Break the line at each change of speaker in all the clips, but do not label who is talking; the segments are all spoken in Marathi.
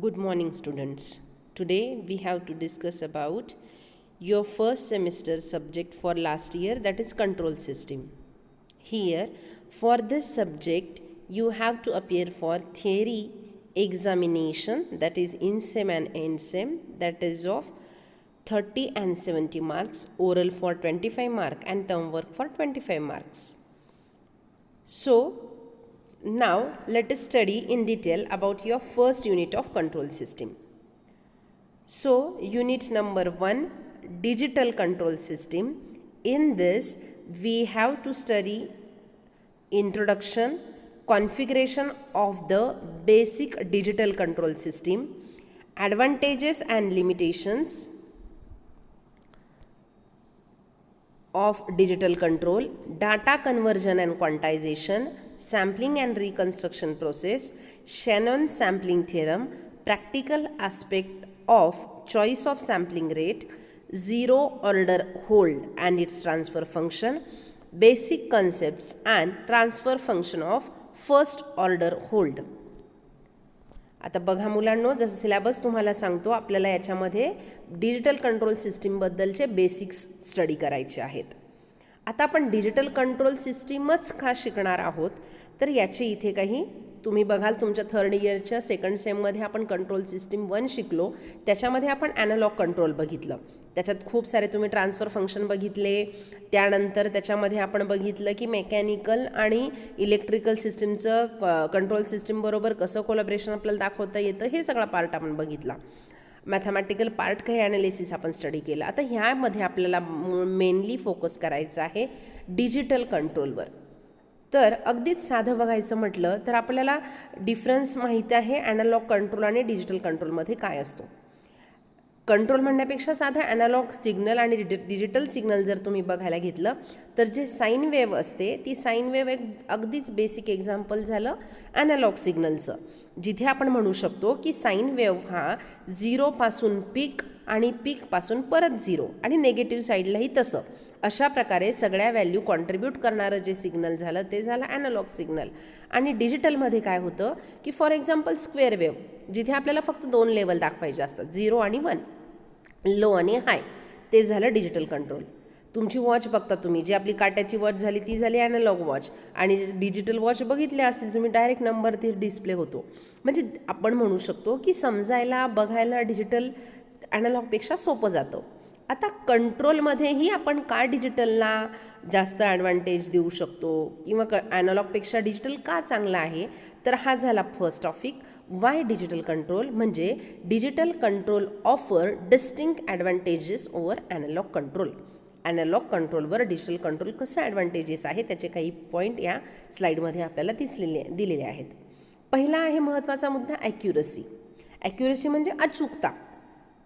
Good morning, students. Today we have to discuss about your first semester subject for last year, that is control system. Here, for this subject, you have to appear for theory examination, that is in sem and end sem, that is of 30 and 70 marks, oral for 25 mark and term work for 25 marks. So, now let us study in detail about your first unit of control system. So, unit number 1, digital control system. In this, we have to study introduction, configuration of the basic digital control system, advantages and limitations of digital control, data conversion and quantization, sampling and reconstruction process, Shannon sampling theorem, practical aspect of choice of sampling rate, zero order hold and its transfer function, basic concepts and transfer function of first order hold. आता बघा मुलांनो, जसं सिलेबस तुम्हाला सांगतो, आपल्याला याच्यामध्ये डिजिटल कंट्रोल सिस्टीमबद्दलचे बेसिक्स स्टडी करायचे आहेत. आता आपण डिजिटल कंट्रोल सिस्टीमच का शिकणार आहोत, तर याचे इथे काही तुम्ही बघाल तुमच्या थर्ड इयरच्या सेकंड सेममध्ये आपण कंट्रोल सिस्टीम 1 शिकलो. त्याच्यामध्ये आपण ॲनालॉग कंट्रोल बघितलं. त्याच्यात खूप सारे तुम्ही ट्रान्सफर फंक्शन बघितले. त्यानंतर त्याच्यामध्ये आपण बघितलं की मेकॅनिकल आणि इलेक्ट्रिकल सिस्टीमचं कंट्रोल सिस्टीमबरोबर कसं कोलॅबरेशन आपल्याला दाखवता येतं, हे सगळा पार्ट आपण बघितला. मॅथमॅटिकल पार्ट काही ॲनालिसिस आपण स्टडी केलं. आता ह्यामध्ये आपल्याला मेनली फोकस करायचं आहे डिजिटल कंट्रोलवर. तर अगदीच साधं बघायचं म्हटलं तर आपल्याला डिफरन्स माहीत आहे ॲनालॉग कंट्रोल आणि डिजिटल कंट्रोलमध्ये काय असतो. कंट्रोल म्हणण्यापेक्षा साधा ॲनालॉग सिग्नल आणि डिजिटल सिग्नल जर तुम्ही बघायला घेतलं तर जे साईन वेव्ह असते ती साईन वेव्ह एक अगदीच बेसिक एक्झाम्पल झालं ॲनालॉग सिग्नलचं, जिथे आपण म्हणू शकतो की साईन वेव्ह हा 0पासून पीक आणि पीकपासून परत 0 आणि नेगेटिव्ह साईडलाही तसं, अशा प्रकारे सगळ्या व्हॅल्यू कॉन्ट्रीब्यूट करणारं जे सिग्नल झालं ते झालं ॲनालॉग सिग्नल. आणि डिजिटलमध्ये काय होतं की फॉर एक्झाम्पल स्क्वेअर वेव्ह, जिथे आपल्याला फक्त 2 लेवल दाखवायचे असतात, 0 आणि 1, लो आणि हाय, ते झालं डिजिटल कंट्रोल. तुमची वॉच बघता तुम्ही, जी आपली काट्याची वॉच झाली ती झाली ॲनालॉग वॉच, आणि डिजिटल वॉच बघितले असेल तुम्ही डायरेक्ट नंबर ते डिस्प्ले होतो. म्हणजे आपण म्हणू शकतो की समजायला बघायला डिजिटल ॲनालॉगपेक्षा सोपं जातं. आता कंट्रोलमध्येही आपण का डिजिटलला जास्त ॲडव्हान्टेज देऊ शकतो किंवा ॲनालॉगपेक्षा डिजिटल का चांगला आहे, तर हा झाला first topic. Why digital control, म्हणजे digital control offer distinct advantages over analog control. Analog कंट्रोलवर डिजिटल कंट्रोल कसं ॲडव्हान्टेजेस आहे त्याचे काही पॉईंट या स्लाईडमध्ये आपल्याला दिलेले आहेत. पहिला आहे महत्त्वाचा मुद्दा ॲक्युरसी. ॲक्युरसी म्हणजे अचूकता.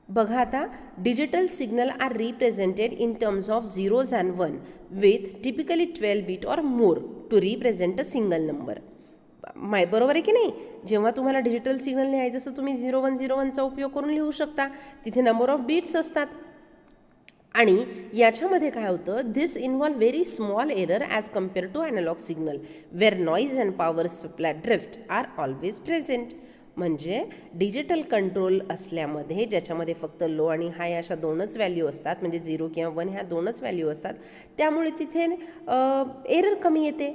बघा आता, digital signal are represented in terms of zeros and 1 with typically 12 bit or more to represent a single number. बरोबर आहे की नाही. जेव्हा तुम्हाला डिजिटल सिग्नल लिहायचं असं तुम्ही 0101चा उपयोग करून लिहू शकता. तिथे नंबर ऑफ बीट्स असतात. आणि याच्यामध्ये काय होतं, this involve very small error as compare to analog signal where noise and power supply drift are always present. म्हणजे डिजिटल कंट्रोल असल्यामध्ये ज्याच्यामध्ये फक्त लो आणि हाय अशा 2च व्हॅल्यू असतात, म्हणजे 0 किंवा 1 ह्या 2च व्हॅल्यू असतात, त्यामुळे तिथे एरर कमी येते,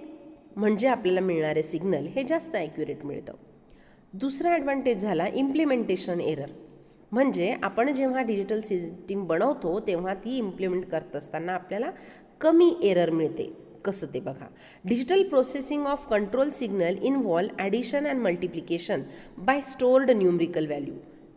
म्हणजे आपल्याला मिळणारे सिग्नल हे जास्त ॲक्युरेट मिळतं. दुसरा ॲडव्हान्टेज झाला इम्प्लिमेंटेशन एरर. म्हणजे आपण जेव्हा डिजिटल सिस्टीम बनवतो तेव्हा ती इम्प्लिमेंट करत असताना आपल्याला कमी एरर मिळते. कसं ते बघा. Digital processing of control signal involve addition and multiplication by stored numerical value.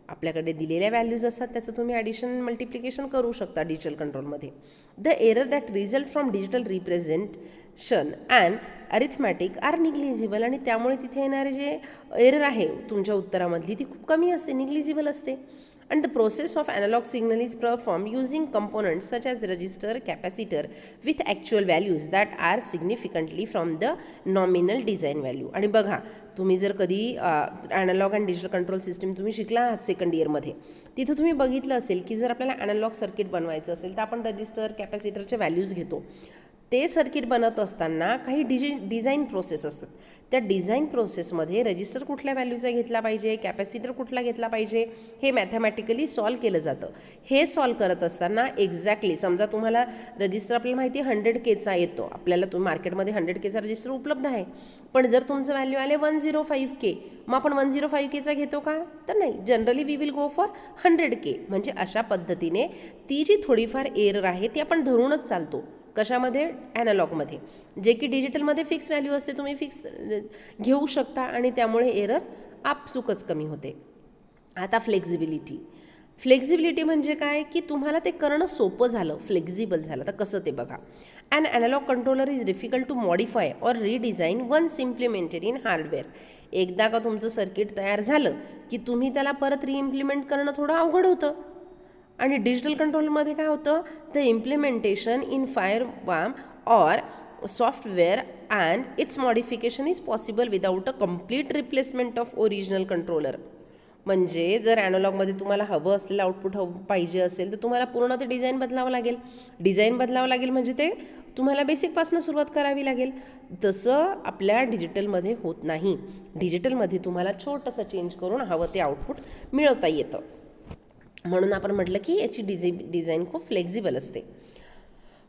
आपल्याकडे दिलेल्या व्हॅल्यूज असतात त्याचं तुम्ही ॲडिशन मल्टिप्लिकेशन करू शकता डिजिटल कंट्रोलमध्ये. The error that result from digital representation and arithmetic are negligible. आणि त्यामुळे तिथे येणारे जे एरर आहे तुमच्या उत्तरामधली ती खूप कमी असते, निग्लिजिबल असते. And the process of analog signal is performed using components such as resistor, capacitor with actual values that are significantly from the nominal design value. आणि बघा, तुम्ही जर कधी analog and digital control system तुम्ही शिकला आहात सेकंड इयरमध्ये, तिथं तुम्ही बघितलं असेल की जर आपल्याला ॲनालॉग सर्किट बनवायचं असेल तर आपण रजिस्टर कॅपॅसिटरचे व्हॅल्यूज घेतो. ते सर्किट बनत असताना काही डिझाईन प्रोसेस असतात. त्या डिझाईन प्रोसेसमध्ये रजिस्टर कुठल्या व्हॅल्यूचा घेतला पाहिजे, कॅपॅसिटर कुठला घेतला पाहिजे, हे मॅथमॅटिकली सॉल्व केलं जातं. हे सॉल्व करत असताना एक्झॅक्टली समजा तुम्हाला रजिस्टर आपल्याला माहिती आहे 100Kचा येतो, आपल्याला मार्केटमध्ये 100Kचा रजिस्टर उपलब्ध आहे. पण जर तुमचं व्हॅल्यू आले 105K, मग आपण 105Kचा घेतो का? तर नाही, generally we will go for 100K. म्हणजे अशा पद्धतीने ती जी थोडीफार एरर आहे ती आपण धरूनच चालतो. कशामध्ये? ॲनालॉगमध्ये. जे की डिजिटलमध्ये फिक्स व्हॅल्यू असते, तुम्ही फिक्स घेऊ शकता आणि त्यामुळे एरर आपसुकच कमी होते. आता फ्लेक्झिबिलिटी म्हणजे काय की तुम्हाला ते करणं सोपं झालं, फ्लेक्झिबल झालं. तर कसं ते बघा. An analog controller is difficult to modify or redesign once implemented in hardware. एकदा का तुमचं सर्किट तयार झालं की तुम्ही त्याला परत रिइम्प्लिमेंट करणं थोडं अवघड होतं. आणि डिजिटल कंट्रोलमध्ये काय होतं? The implementation in firmware or software and its modification is possible without a complete replacement of original controller. म्हणजे जर ॲनालॉगमध्ये तुम्हाला हवं असलेलं आउटपुट पाहिजे असेल तर तुम्हाला पूर्ण ते डिझाईन बदलावं लागेल म्हणजे ते तुम्हाला बेसिकपासून सुरुवात करावी लागेल. तसं आपल्या डिजिटलमध्ये होत नाही. डिजिटलमध्ये तुम्हाला छोटंसं चेंज करून हवं ते आउटपुट मिळवता येतं. म्हणून आपण म्हटलं की याची डिझाईन खूप फ्लेक्झिबल असते.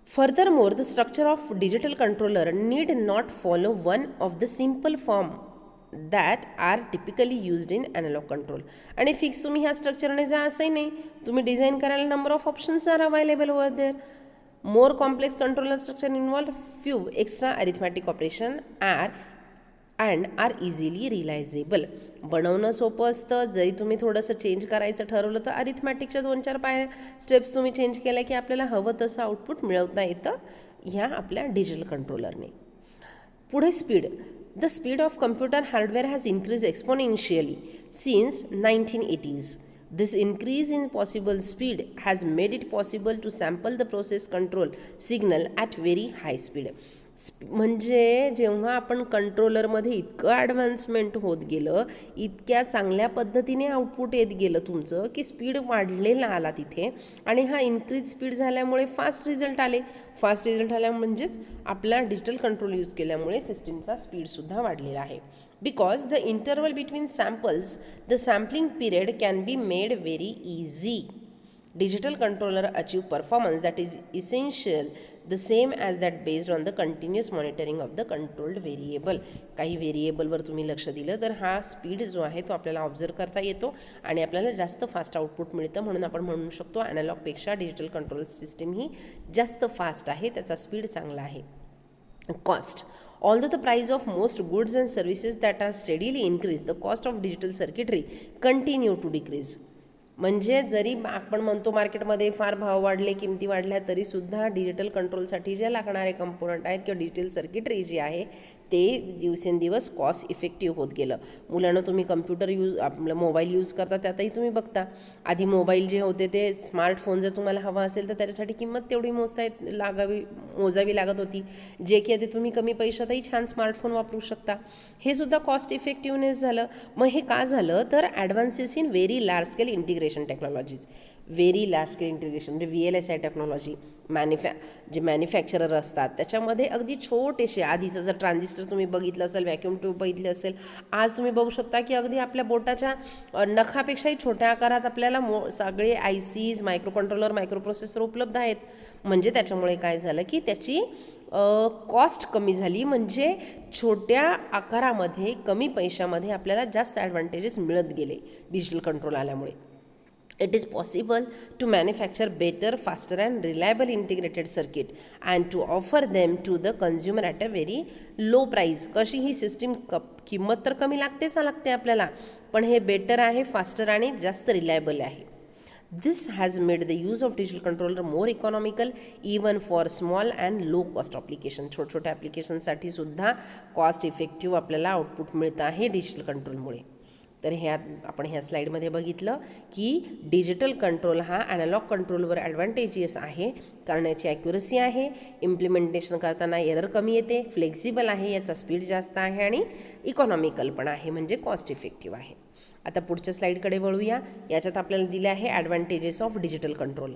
Furthermore the structure of digital controller need not follow one of the simple form that are typically used in analog control. आणि फिक्स तुम्ही ह्या स्ट्रक्चरने जा असंही नाही. तुम्ही डिझाईन करायला number of options are available over there. More complex controller structure involve few extra arithmetic operation are easily realizable. बनवणं सोपं असतं. जरी तुम्ही थोडंसं चेंज करायचं ठरवलं तर अरिथमॅटिकच्या 2-4 स्टेप्स तुम्ही चेंज केल्या की आपल्याला हवं तसं आउटपुट मिळवता येतं ह्या आपल्या डिजिटल कंट्रोलरने. पुढे speed. The speed of computer hardware has increased exponentially since 1980s. This increase in possible speed has made it possible to sample the process control signal at very high speed. म्हणजे जेव्हा आपण कंट्रोलरमध्ये इतकं ॲडव्हान्समेंट होत गेलं, इतक्या चांगल्या पद्धतीने आउटपुट येत गेलं तुमचं की स्पीड वाढलेला आला तिथे. आणि हा इन्क्रीज स्पीड झाल्यामुळे फास्ट रिझल्ट आले म्हणजेच आपला डिजिटल कंट्रोल यूज केल्यामुळे सिस्टीमचा स्पीडसुद्धा वाढलेला आहे. Because the interval between samples the sampling period can be made very easy. Digital controller achieve performance that is essential the same as that based on the continuous monitoring of the controlled variable. काही व्हेरिएबलवर तुम्ही लक्ष दिलं तर हा स्पीड जो आहे तो आपल्याला ऑब्झर्व करता येतो आणि आपल्याला जास्त फास्ट आउटपुट मिळतं. म्हणून आपण म्हणू शकतो ॲनालॉगपेक्षा डिजिटल कंट्रोल सिस्टीम ही जास्त फास्ट आहे, त्याचा स्पीड चांगला आहे. Cost. Although the price of most goods and services that are steadily increased, the cost of digital circuitry continue to decrease. म्हणजे जरी आपण म्हणतो मार्केटमध्ये फार भाव वाढले, किमती वाढल्या, तरीसुद्धा डिजिटल कंट्रोलसाठी जे लागणारे कंपोनंट आहेत किंवा डिजिटल सर्किटरी जी आहे ते दिवसेंदिवस कॉस्ट इफेक्टिव्ह होत गेलं. मुलांना तुम्ही कम्प्युटर आपलं मोबाईल यूज करता त्यातही तुम्ही बघता, आधी मोबाईल जे होते ते स्मार्टफोन जर तुम्हाला हवा असेल तर त्याच्यासाठी किंमत तेवढी मोजावी लागत होती, जे की आधी तुम्ही कमी पैशातही छान स्मार्टफोन वापरू शकता. हे सुद्धा कॉस्ट इफेक्टिव्हनेस झालं. मग हे का झालं तर advances in very large scale integration technologies. Very large scale integration म्हणजे VLSI टेक्नॉलॉजी. जे मॅन्युफॅक्चरर असतात त्याच्यामध्ये अगदी छोटेसे, आधीचं जर ट्रान्झिस्टर तुम्ही बघितलं असेल, व्हॅक्यूम ट्यूब बघितली असेल, आज तुम्ही बघू शकता की अगदी आपल्या बोटाच्या नखापेक्षाही छोट्या आकारात आपल्याला सगळे ICs, micro controller, micro processor उपलब्ध आहेत. म्हणजे त्याच्यामुळे काय झालं की त्याची कॉस्ट कमी झाली. म्हणजे छोट्या आकारामध्ये कमी पैशामध्ये आपल्याला जास्त ॲडव्हान्टेजेस मिळत गेले डिजिटल कंट्रोल आल्यामुळे. It is possible to manufacture better, faster and reliable integrated circuit and to offer them to the consumer at a very low price. कशी ही सिस्टीम किंमत तर कमी लागते आपल्याला, पण हे बेटर आहे, फास्टर आणि जास्त रिलायबल आहे. This has made the use of digital controller more economical even for small and low cost application. छोट्या ॲप्लिकेशनसाठी सुद्धा कॉस्ट इफेक्टिव्ह आपल्याला आउटपुट मिळतं आहे डिजिटल कंट्रोलमुळे. तर आपण ह्या स्लाईडमध्ये बघितलं की डिजिटल कंट्रोल हा ॲनालॉग कंट्रोलवर ॲडव्हान्टेजियस आहे, कारण याची ॲक्युरसी आहे, इम्प्लिमेंटेशन करताना एरर कमी येते, फ्लेक्झिबल आहे, याचा स्पीड जास्त आहे आणि इकॉनॉमिकल पण आहे, म्हणजे कॉस्ट इफेक्टिव्ह आहे. आता पुढच्या स्लाईडकडे वळूया. याच्यात आपल्याला दिले आहे ॲडव्हान्टेजेस ऑफ डिजिटल कंट्रोल.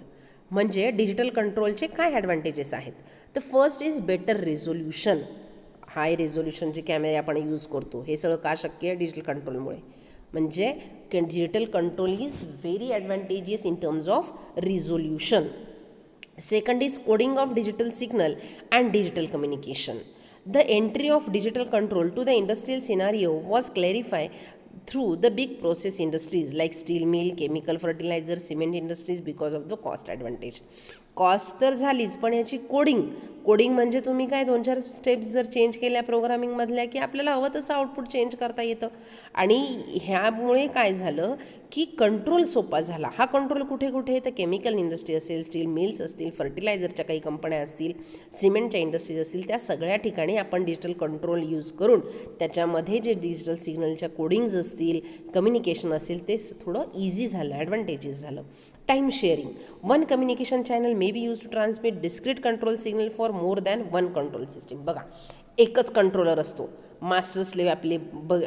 म्हणजे डिजिटल कंट्रोलचे काय ॲडव्हान्टेजेस आहेत? तर first is better resolution. High रिझोल्युशनचे कॅमेरे आपण यूज करतो, हे सगळं का शक्य आहे? डिजिटल कंट्रोलमुळे. म्हणजे digital control is very advantageous in terms of resolution. Second is coding of digital signal and digital communication. The entry of digital control to the industrial scenario was clarified through the big process industries like steel mill, chemical fertilizer, cement industries because of the cost advantage. Cost तर झालीच, पण याची कोडिंग म्हणजे तुम्ही काय 2-4 स्टेप्स जर चेंज केल्या प्रोग्रामिंगमधल्या की आपल्याला हवं तसं आउटपुट चेंज करता येतं. आणि ह्यामुळे काय झालं की कंट्रोल सोपा झाला. हा कंट्रोल कुठे कुठे? तर केमिकल इंडस्ट्री असेल, स्टील मिल्स असतील, फर्टिलायझरच्या काही कंपन्या असतील, सिमेंटच्या इंडस्ट्रीज असतील, त्या सगळ्या ठिकाणी आपण डिजिटल कंट्रोल यूज करून त्याच्यामध्ये जे डिजिटल सिग्नलच्या कोडिंग्ज असतील, कम्युनिकेशन असेल, ते थोडं इझी झालं, ॲडव्हान्टेजेस झालं. Time sharing. One communication channel may be use to transmit discrete control signal for more than one control system. बघा, एकच कंट्रोलर असतो. मास्टर स्लेव आपले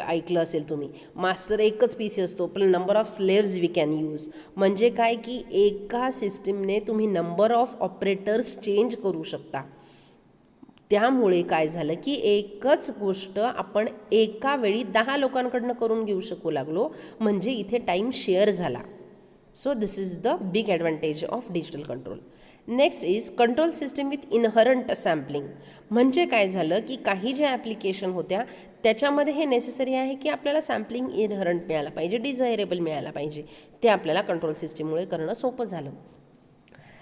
ऐकलं असेल तुम्ही, मास्टर एकच पीसी असतो, पण number of slaves we can use. म्हणजे काय की एका सिस्टीमने तुम्ही नंबर ऑफ ऑपरेटर्स चेंज करू शकता. त्यामुळे काय झालं की एकच गोष्ट आपण एका वेळी 10 लोकांकडनं करून घेऊ शकू लागलो. म्हणजे इथे टाईम शेअर झाला. So this is the big advantage of digital control. Next is control system with inherent sampling. म्हणजे काय झालं की काही ज्या ॲप्लिकेशन होत्या त्याच्यामध्ये हे नेसेसरी आहे की आपल्याला सॅम्पलिंग इनहरंट मिळायला पाहिजे, डिझायरेबल मिळायला पाहिजे. ते आपल्याला कंट्रोल सिस्टीममुळे करणं सोपं झालं.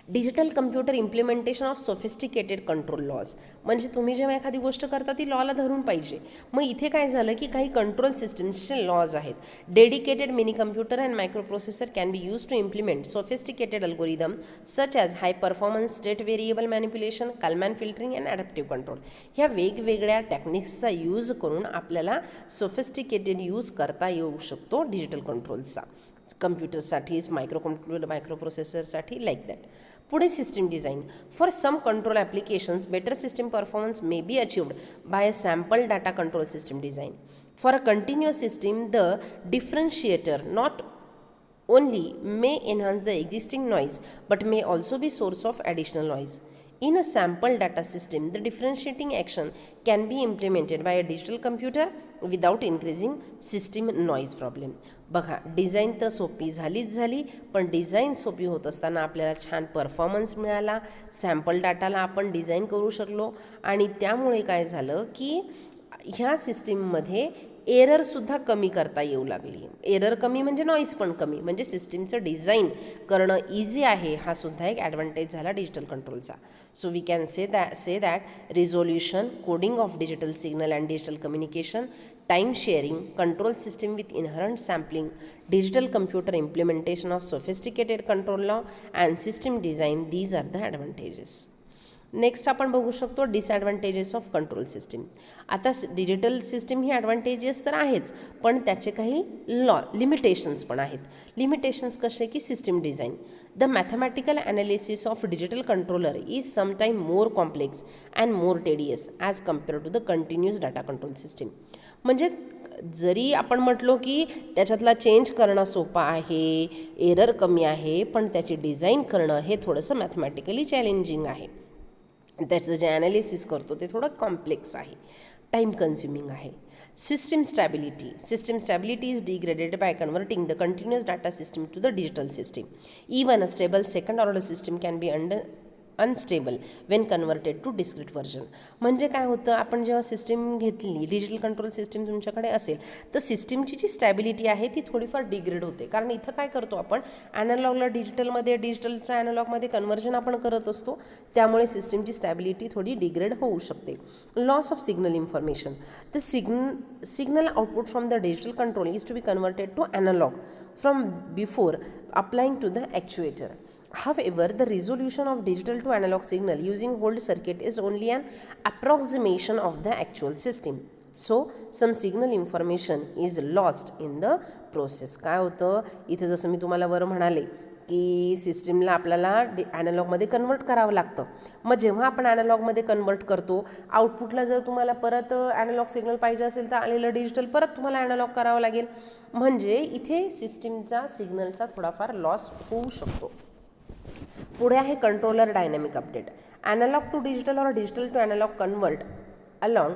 Digital computer implementation of sophisticated control laws. म्हणजे तुम्ही जेव्हा एखादी गोष्ट करता ती लॉला धरून पाहिजे. मग इथे काय झालं की काही कंट्रोल सिस्टम्सचे लॉज आहेत. Dedicated mini computer and microprocessor can be use to implement sophisticated algorithm such as high performance state variable manipulation, Kalman filtering and adaptive control. ह्या वेगवेगळ्या टेक्निक्सचा यूज करून आपल्याला सोफिस्टिकेटेड यूज करता येऊ शकतो डिजिटल कंट्रोलचा. कम्प्युटरसाठीच, मायक्रोप्रोसेसरसाठी लाईक दॅट. पुढे system design. For some control applications better system performance may be achieved by a sample data control system design. For a continuous system the differentiator not only may enhance the existing noise but may also be source of additional noise. In a sample data system, the differentiating action can be implemented by a digital computer without increasing system noise problem. बघा, डिझाईन तर सोपी झाली, पण डिझाईन सोपी होत असताना आपल्याला छान परफॉर्मन्स मिळाला. सॅम्पल डाटाला आपण डिझाईन करू शकलो आणि त्यामुळे काय झालं की ह्या सिस्टीममध्ये एररसुद्धा कमी करता येऊ लागली. एरर कमी म्हणजे नॉईज पण कमी, म्हणजे सिस्टीमचं डिझाईन करणं इझी आहे. हा सुद्धा एक ॲडव्हान्टेज झाला डिजिटल कंट्रोलचा. So we can say that resolution, coding of digital signal and digital communication, time sharing, control system with inherent sampling, digital computer implementation of sophisticated control law and system design, these are the advantages. Next आपण बघू शकतो डिसॲडव्हान्टेजेस ऑफ कंट्रोल सिस्टीम. आता डिजिटल सिस्टीम ही ॲडव्हान्टेजेस तर आहेच, पण त्याचे काही लिमिटेशन्स पण आहेत. लिमिटेशन्स कसे की system design. The mathematical analysis of digital controller is sometime more complex and more tedious as compare to the continuous data control system. म्हणजे जरी आपण म्हटलो की त्याच्यातला चेंज करणं सोपं आहे, एरर कमी आहे, पण त्याची डिझाईन करणं हे थोडंसं मॅथमॅटिकली चॅलेंजिंग आहे. त्याचं जे ॲनालिसिस करतो ते थोडं कॉम्प्लेक्स आहे, टाईम कन्झ्युमिंग आहे. System stability is degraded by converting the continuous data system to the digital system. Even a stable second order system can be unstable when converted to discrete version. म्हणजे काय होतं, आपण जेव्हा सिस्टीम घेतली, डिजिटल कंट्रोल सिस्टीम तुमच्याकडे असेल तर सिस्टीमची जी स्टॅबिलिटी आहे ती थोडीफार डिग्रेड होते. कारण इथं काय करतो आपण, ॲनालॉगला डिजिटलमध्ये, डिजिटलच्या ॲनालॉगमध्ये कन्वर्जन आपण करत असतो. त्यामुळे सिस्टीमची स्टॅबिलिटी थोडी डिग्रेड होऊ शकते. Loss of signal information. The signal output from the digital control is to be converted to analog from before applying to the actuator. However, the resolution of digital to analog signal using hold circuit is only an approximation of the actual system. So, some signal information is lost in the process. काय होतं इथे, जसं मी तुम्हाला वर म्हणाले की सिस्टीमला आपल्याला ॲनालॉगमध्ये कन्वर्ट करावं लागतं. मग जेव्हा आपण ॲनालॉगमध्ये कन्वर्ट करतो, आउटपुटला जर तुम्हाला परत ॲनालॉग सिग्नल पाहिजे असेल तर आलेलं डिजिटल परत तुम्हाला ॲनालॉग करावं लागेल. म्हणजे इथे सिस्टीमचा सिग्नलचा थोडाफार लॉस होऊ शकतो. पुढे आहे controller dynamic update. Analog to digital और digital to analog convert along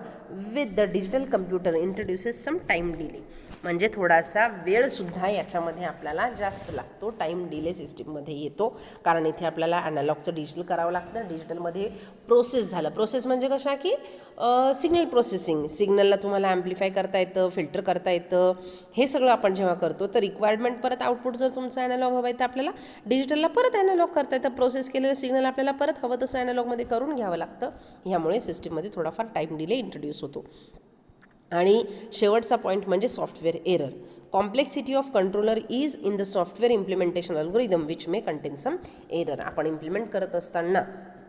with the digital computer introduces some time delay. म्हणजे थोडासा वेळसुद्धा याच्यामध्ये आपल्याला जास्त लागतो, टाईम डिले सिस्टीममध्ये येतो, कारण इथे आपल्याला ॲनालॉगचं डिजिटल करावं लागतं. डिजिटलमध्ये प्रोसेस झालं, प्रोसेस म्हणजे कशा की सिग्नल प्रोसेसिंग, सिग्नलला तुम्हाला ॲम्प्लिफाय करता येतं, फिल्टर करता येतं, हे सगळं आपण जेव्हा करतो तर रिक्वायरमेंट परत आउटपुट जर तुमचं ॲनालॉग हवं आहे तर आपल्याला डिजिटलला परत ॲनालॉग करता येतं, प्रोसेस केलेलं सिग्नल आपल्याला परत हवं तसं ॲनालॉगमध्ये करून घ्यावं लागतं. ह्यामुळे सिस्टीममध्ये थोडाफार टाईम डिले इंट्रोड्यूस होतो. आणि शेवटचा पॉईंट म्हणजे software error. Complexity of controller is in the software implementation algorithm which may contain some error. आपण इम्प्लिमेंट करत असताना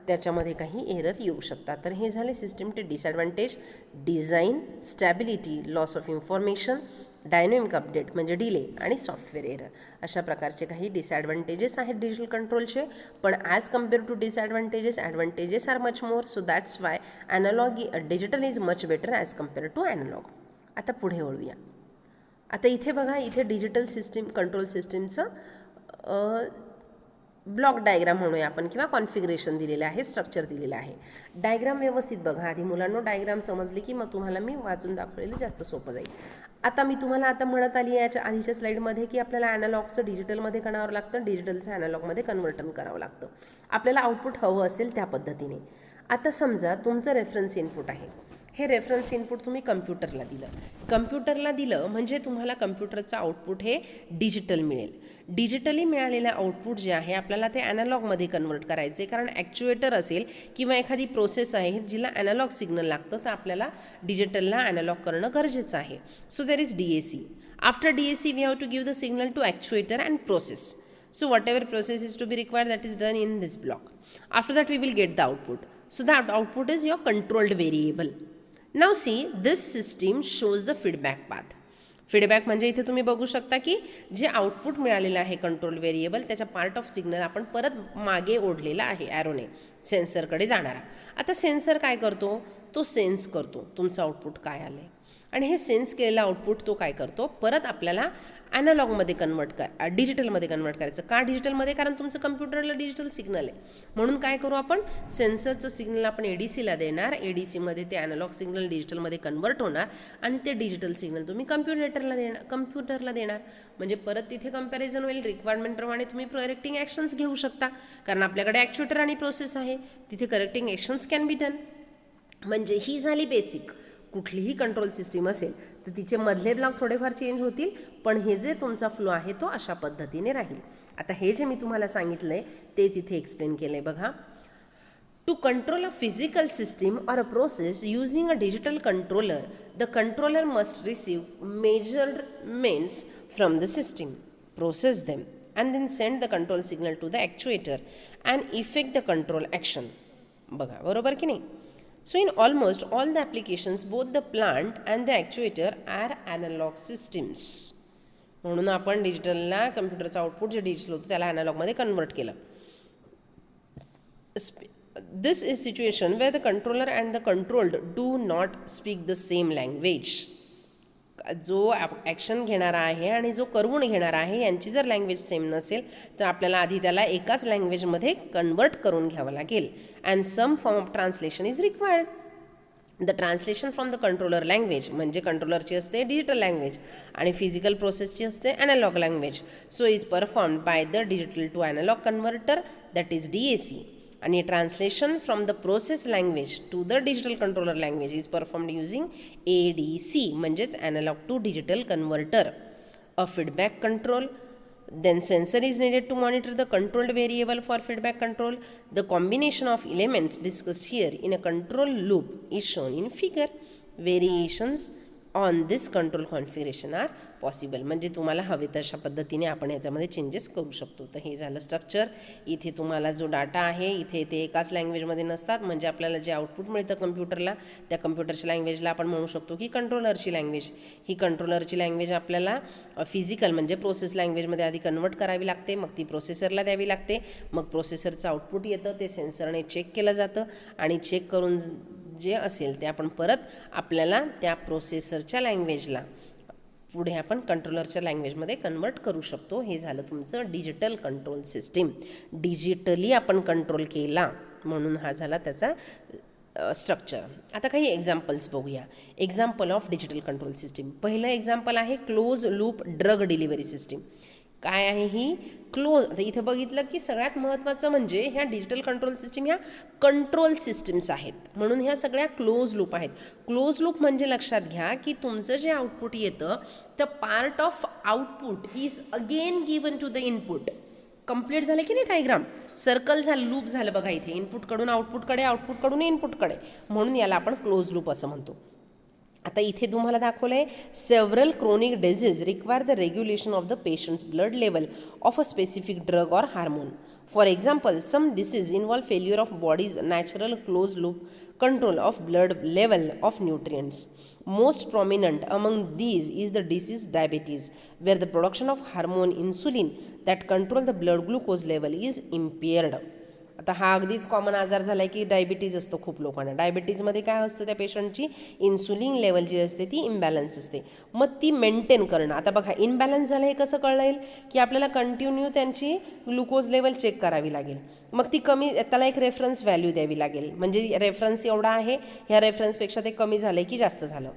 त्याच्यामध्ये काही एरर येऊ शकतात. तर हे झाले सिस्टीमचे disadvantage. Design, stability, loss of information, dynamic update म्हणजे डिले आणि सॉफ्टवेअर एरर, अशा प्रकारचे काही डिसॲडव्हान्टेजेस आहेत डिजिटल कंट्रोलचे. पण as compare to disadvantages, advantages are much more. So that's why digital is much better as compare to analog. आता पुढे वळूया. आता इथे बघा, इथे डिजिटल सिस्टीम कंट्रोल सिस्टीमचं ब्लॉक डायग्राम म्हणूया आपण, किंवा कॉन्फिगरेशन दिलेलं आहे, स्ट्रक्चर दिलेलं आहे. डायग्राम व्यवस्थित बघा आधी मुलांनो. डायग्राम समजली की मग तुम्हाला मी वाचून दाखवलेलं जास्त सोपं जाईल. आता मी तुम्हाला म्हणत आली आहे याच्या आधीच्या स्लाईडमध्ये की आपल्याला ॲनालॉगचं डिजिटलमध्ये करावं लागतं, डिजिटलचं ॲनालॉगमध्ये कन्व्हर्टन करावं लागतं, आपल्याला आउटपुट हवं असेल त्या पद्धतीने. आता समजा तुमचं रेफरन्स इनपुट आहे, हे रेफरन्स इनपुट तुम्ही कम्प्युटरला दिलं म्हणजे तुम्हाला कम्प्युटरचं आउटपुट हे डिजिटल मिळेल. डिजिटली मिळालेलं आउटपुट जे आहे आपल्याला ते ॲनालॉगमध्ये कन्वर्ट करायचे, कारण ॲक्च्युएटर असेल किंवा एखादी प्रोसेस आहे जिला ॲनालॉग सिग्नल लागतं तर आपल्याला डिजिटलला ॲनालॉग करणं गरजेचं आहे. So there is DAC. After DAC we have to give the signal to actuator and process. So whatever process is to be required, that is done in this block. After that we will get the output. So the output is your controlled variable. Now see, this system shows the feedback path. Feedback म्हणजे इथे तुम्ही बघू शकता की जे आउटपुट मिळालेलं आहे कंट्रोल व्हेरिएबल, त्याच्या पार्ट ऑफ सिग्नल आपण परत मागे ओढलेला आहे ॲरोने सेन्सरकडे जाणारा. आता सेन्सर काय करतो, तो सेन्स करतो तुमचं आउटपुट काय आलं आहे, आणि हे सेन्स केलेलं आउटपुट तो काय करतो, परत आपल्याला ॲनालॉगमध्ये डिजिटलमध्ये कन्वर्ट करायचं. का डिजिटलमध्ये? कारण तुमचं कम्प्युटरला डिजिटल सिग्नल आहे. म्हणून काय करू आपण, सेन्सरचं सिग्नल आपण ADCला देणार, ADCमध्ये ते ॲनालॉग सिग्नल डिजिटलमध्ये कन्वर्ट होणार आणि ते डिजिटल सिग्नल तुम्ही कम्प्युटरला देणार. म्हणजे परत तिथे कंपॅरिझन होईल, रिक्वायरमेंटप्रमाणे तुम्ही करेक्टिंग ॲक्शन्स घेऊ शकता, कारण आपल्याकडे ॲक्च्युएटर आणि प्रोसेस आहे, तिथे correcting actions can be done. म्हणजे ही झाली बेसिक. कुठलीही कंट्रोल सिस्टीम असेल तर तिचे मधले ब्लॉक थोडेफार चेंज होतील, पण हे जे तुमचा फ्लो आहे तो अशा पद्धतीने राहील. आता हे जे मी तुम्हाला सांगितलं आहे तेच इथे एक्सप्लेन केलं आहे बघा. To control a physical system or a process using a digital controller, the controller must receive measurements from the system, process them and then send the control signal to the actuator and effect the control action. बघा बरोबर की नाही. So in almost all the applications, both the plant and the actuator are analog systems. म्हणून आपण डिजिटलला कम्प्युटरचं आउटपुट जे डिजिटल होतं त्याला ॲनालॉगमध्ये कन्वर्ट केलं. This is situation where the controller and the controlled do not speak the same language. जो ॲक्शन घेणारा आहे आणि जो करवून घेणारा आहे यांची जर लँग्वेज सेम नसेल तर आपल्याला आधी त्याला एकाच लँग्वेजमध्ये कन्वर्ट करून घ्यावं लागेल. And some form of translation is required. The translation from the controller language म्हणजे कंट्रोलरची असते डिजिटल लँग्वेज आणि फिजिकल प्रोसेसची असते analog language. So is performed by the digital to analog converter, that is DAC. आणि translation from the process language to the digital controller language is performed using ADC म्हणजेच analog to digital converter. A feedback control, then sensor is needed to monitor the controlled variable for feedback control. The combination of elements discussed here in a control loop is shown in figure. Variations on this control configuration are possible. म्हणजे तुम्हाला हवे तशा पद्धतीने आपण याच्यामध्ये चेंजेस करू शकतो. तर हे झालं स्ट्रक्चर. इथे तुम्हाला जो डाटा आहे इथे ते एकाच लँग्वेजमध्ये नसतात, म्हणजे आपल्याला जे आउटपुट मिळतं कम्प्युटरला त्या कम्प्युटरच्या लँग्वेजला आपण म्हणू शकतो की कंट्रोलरची लँग्वेज. ही कंट्रोलरची लँग्वेज आपल्याला फिजिकल म्हणजे प्रोसेस लँग्वेजमध्ये आधी कन्वर्ट करावी लागते, मग ती प्रोसेसरला द्यावी लागते, मग प्रोसेसरचं आउटपुट येतं, ते सेन्सरने चेक केलं जातं आणि चेक करून जे असेल ते आपण परत आपल्याला त्या प्रोसेसरच्या लँग्वेजला पुढे आपण कंट्रोलरच्या लँग्वेजमध्ये कन्वर्ट करू शकतो. हे झालं तुमचं डिजिटल कंट्रोल सिस्टीम. डिजिटली आपण कंट्रोल केला म्हणून हा झाला त्याचा स्ट्रक्चर. आता काही एक्झाम्पल्स बघूया. Example of digital control system. पहिलं एक्झाम्पल आहे close loop drug delivery system. काय आहे ही? क्लोज. आता इथे बघितलं की सगळ्यात महत्त्वाचं म्हणजे ह्या डिजिटल कंट्रोल सिस्टीम ह्या कंट्रोल सिस्टीम्स आहेत, म्हणून ह्या सगळ्या क्लोज लूप आहेत. क्लोज लूप म्हणजे लक्षात घ्या की तुमचं जे आउटपुट येतं the part of output is again given to the input. Complete झालं की नाही डायग्राम? सर्कल झालं, लूप झालं बघा इथे. इनपुटकडून आउटपुटकडे, आउटपुटकडून इनपुटकडे, म्हणून याला आपण क्लोज लूप असं म्हणतो. आता इथे तुम्हाला दाखवलं आहे several chronic disease require the regulation of the patient's blood level of a specific drug or hormone. For example some disease involve failure of body's natural close loop control of blood level of nutrients. Most prominent among these is the disease diabetes, where the production of hormone insulin that control the blood glucose level is impaired. आता हा अगदीच कॉमन आजार झाला आहे की डायबिटीज असतो खूप लोकांना. डायबिटीजमध्ये काय असतं, त्या पेशंटची इन्सुलिन लेवल जी असते ती इम्बॅलन्स असते, मग ती मेंटेन करणं. आता बघा इम्बॅलन्स झालं हे कसं कळलं येईल की आपल्याला कंटिन्यू त्यांची ग्लुकोज लेवल चेक करावी लागेल. मग ती कमी, त्याला एक रेफरन्स व्हॅल्यू द्यावी लागेल, म्हणजे रेफरन्स एवढा आहे, ह्या रेफरन्सपेक्षा ते कमी झालं की जास्त झालं.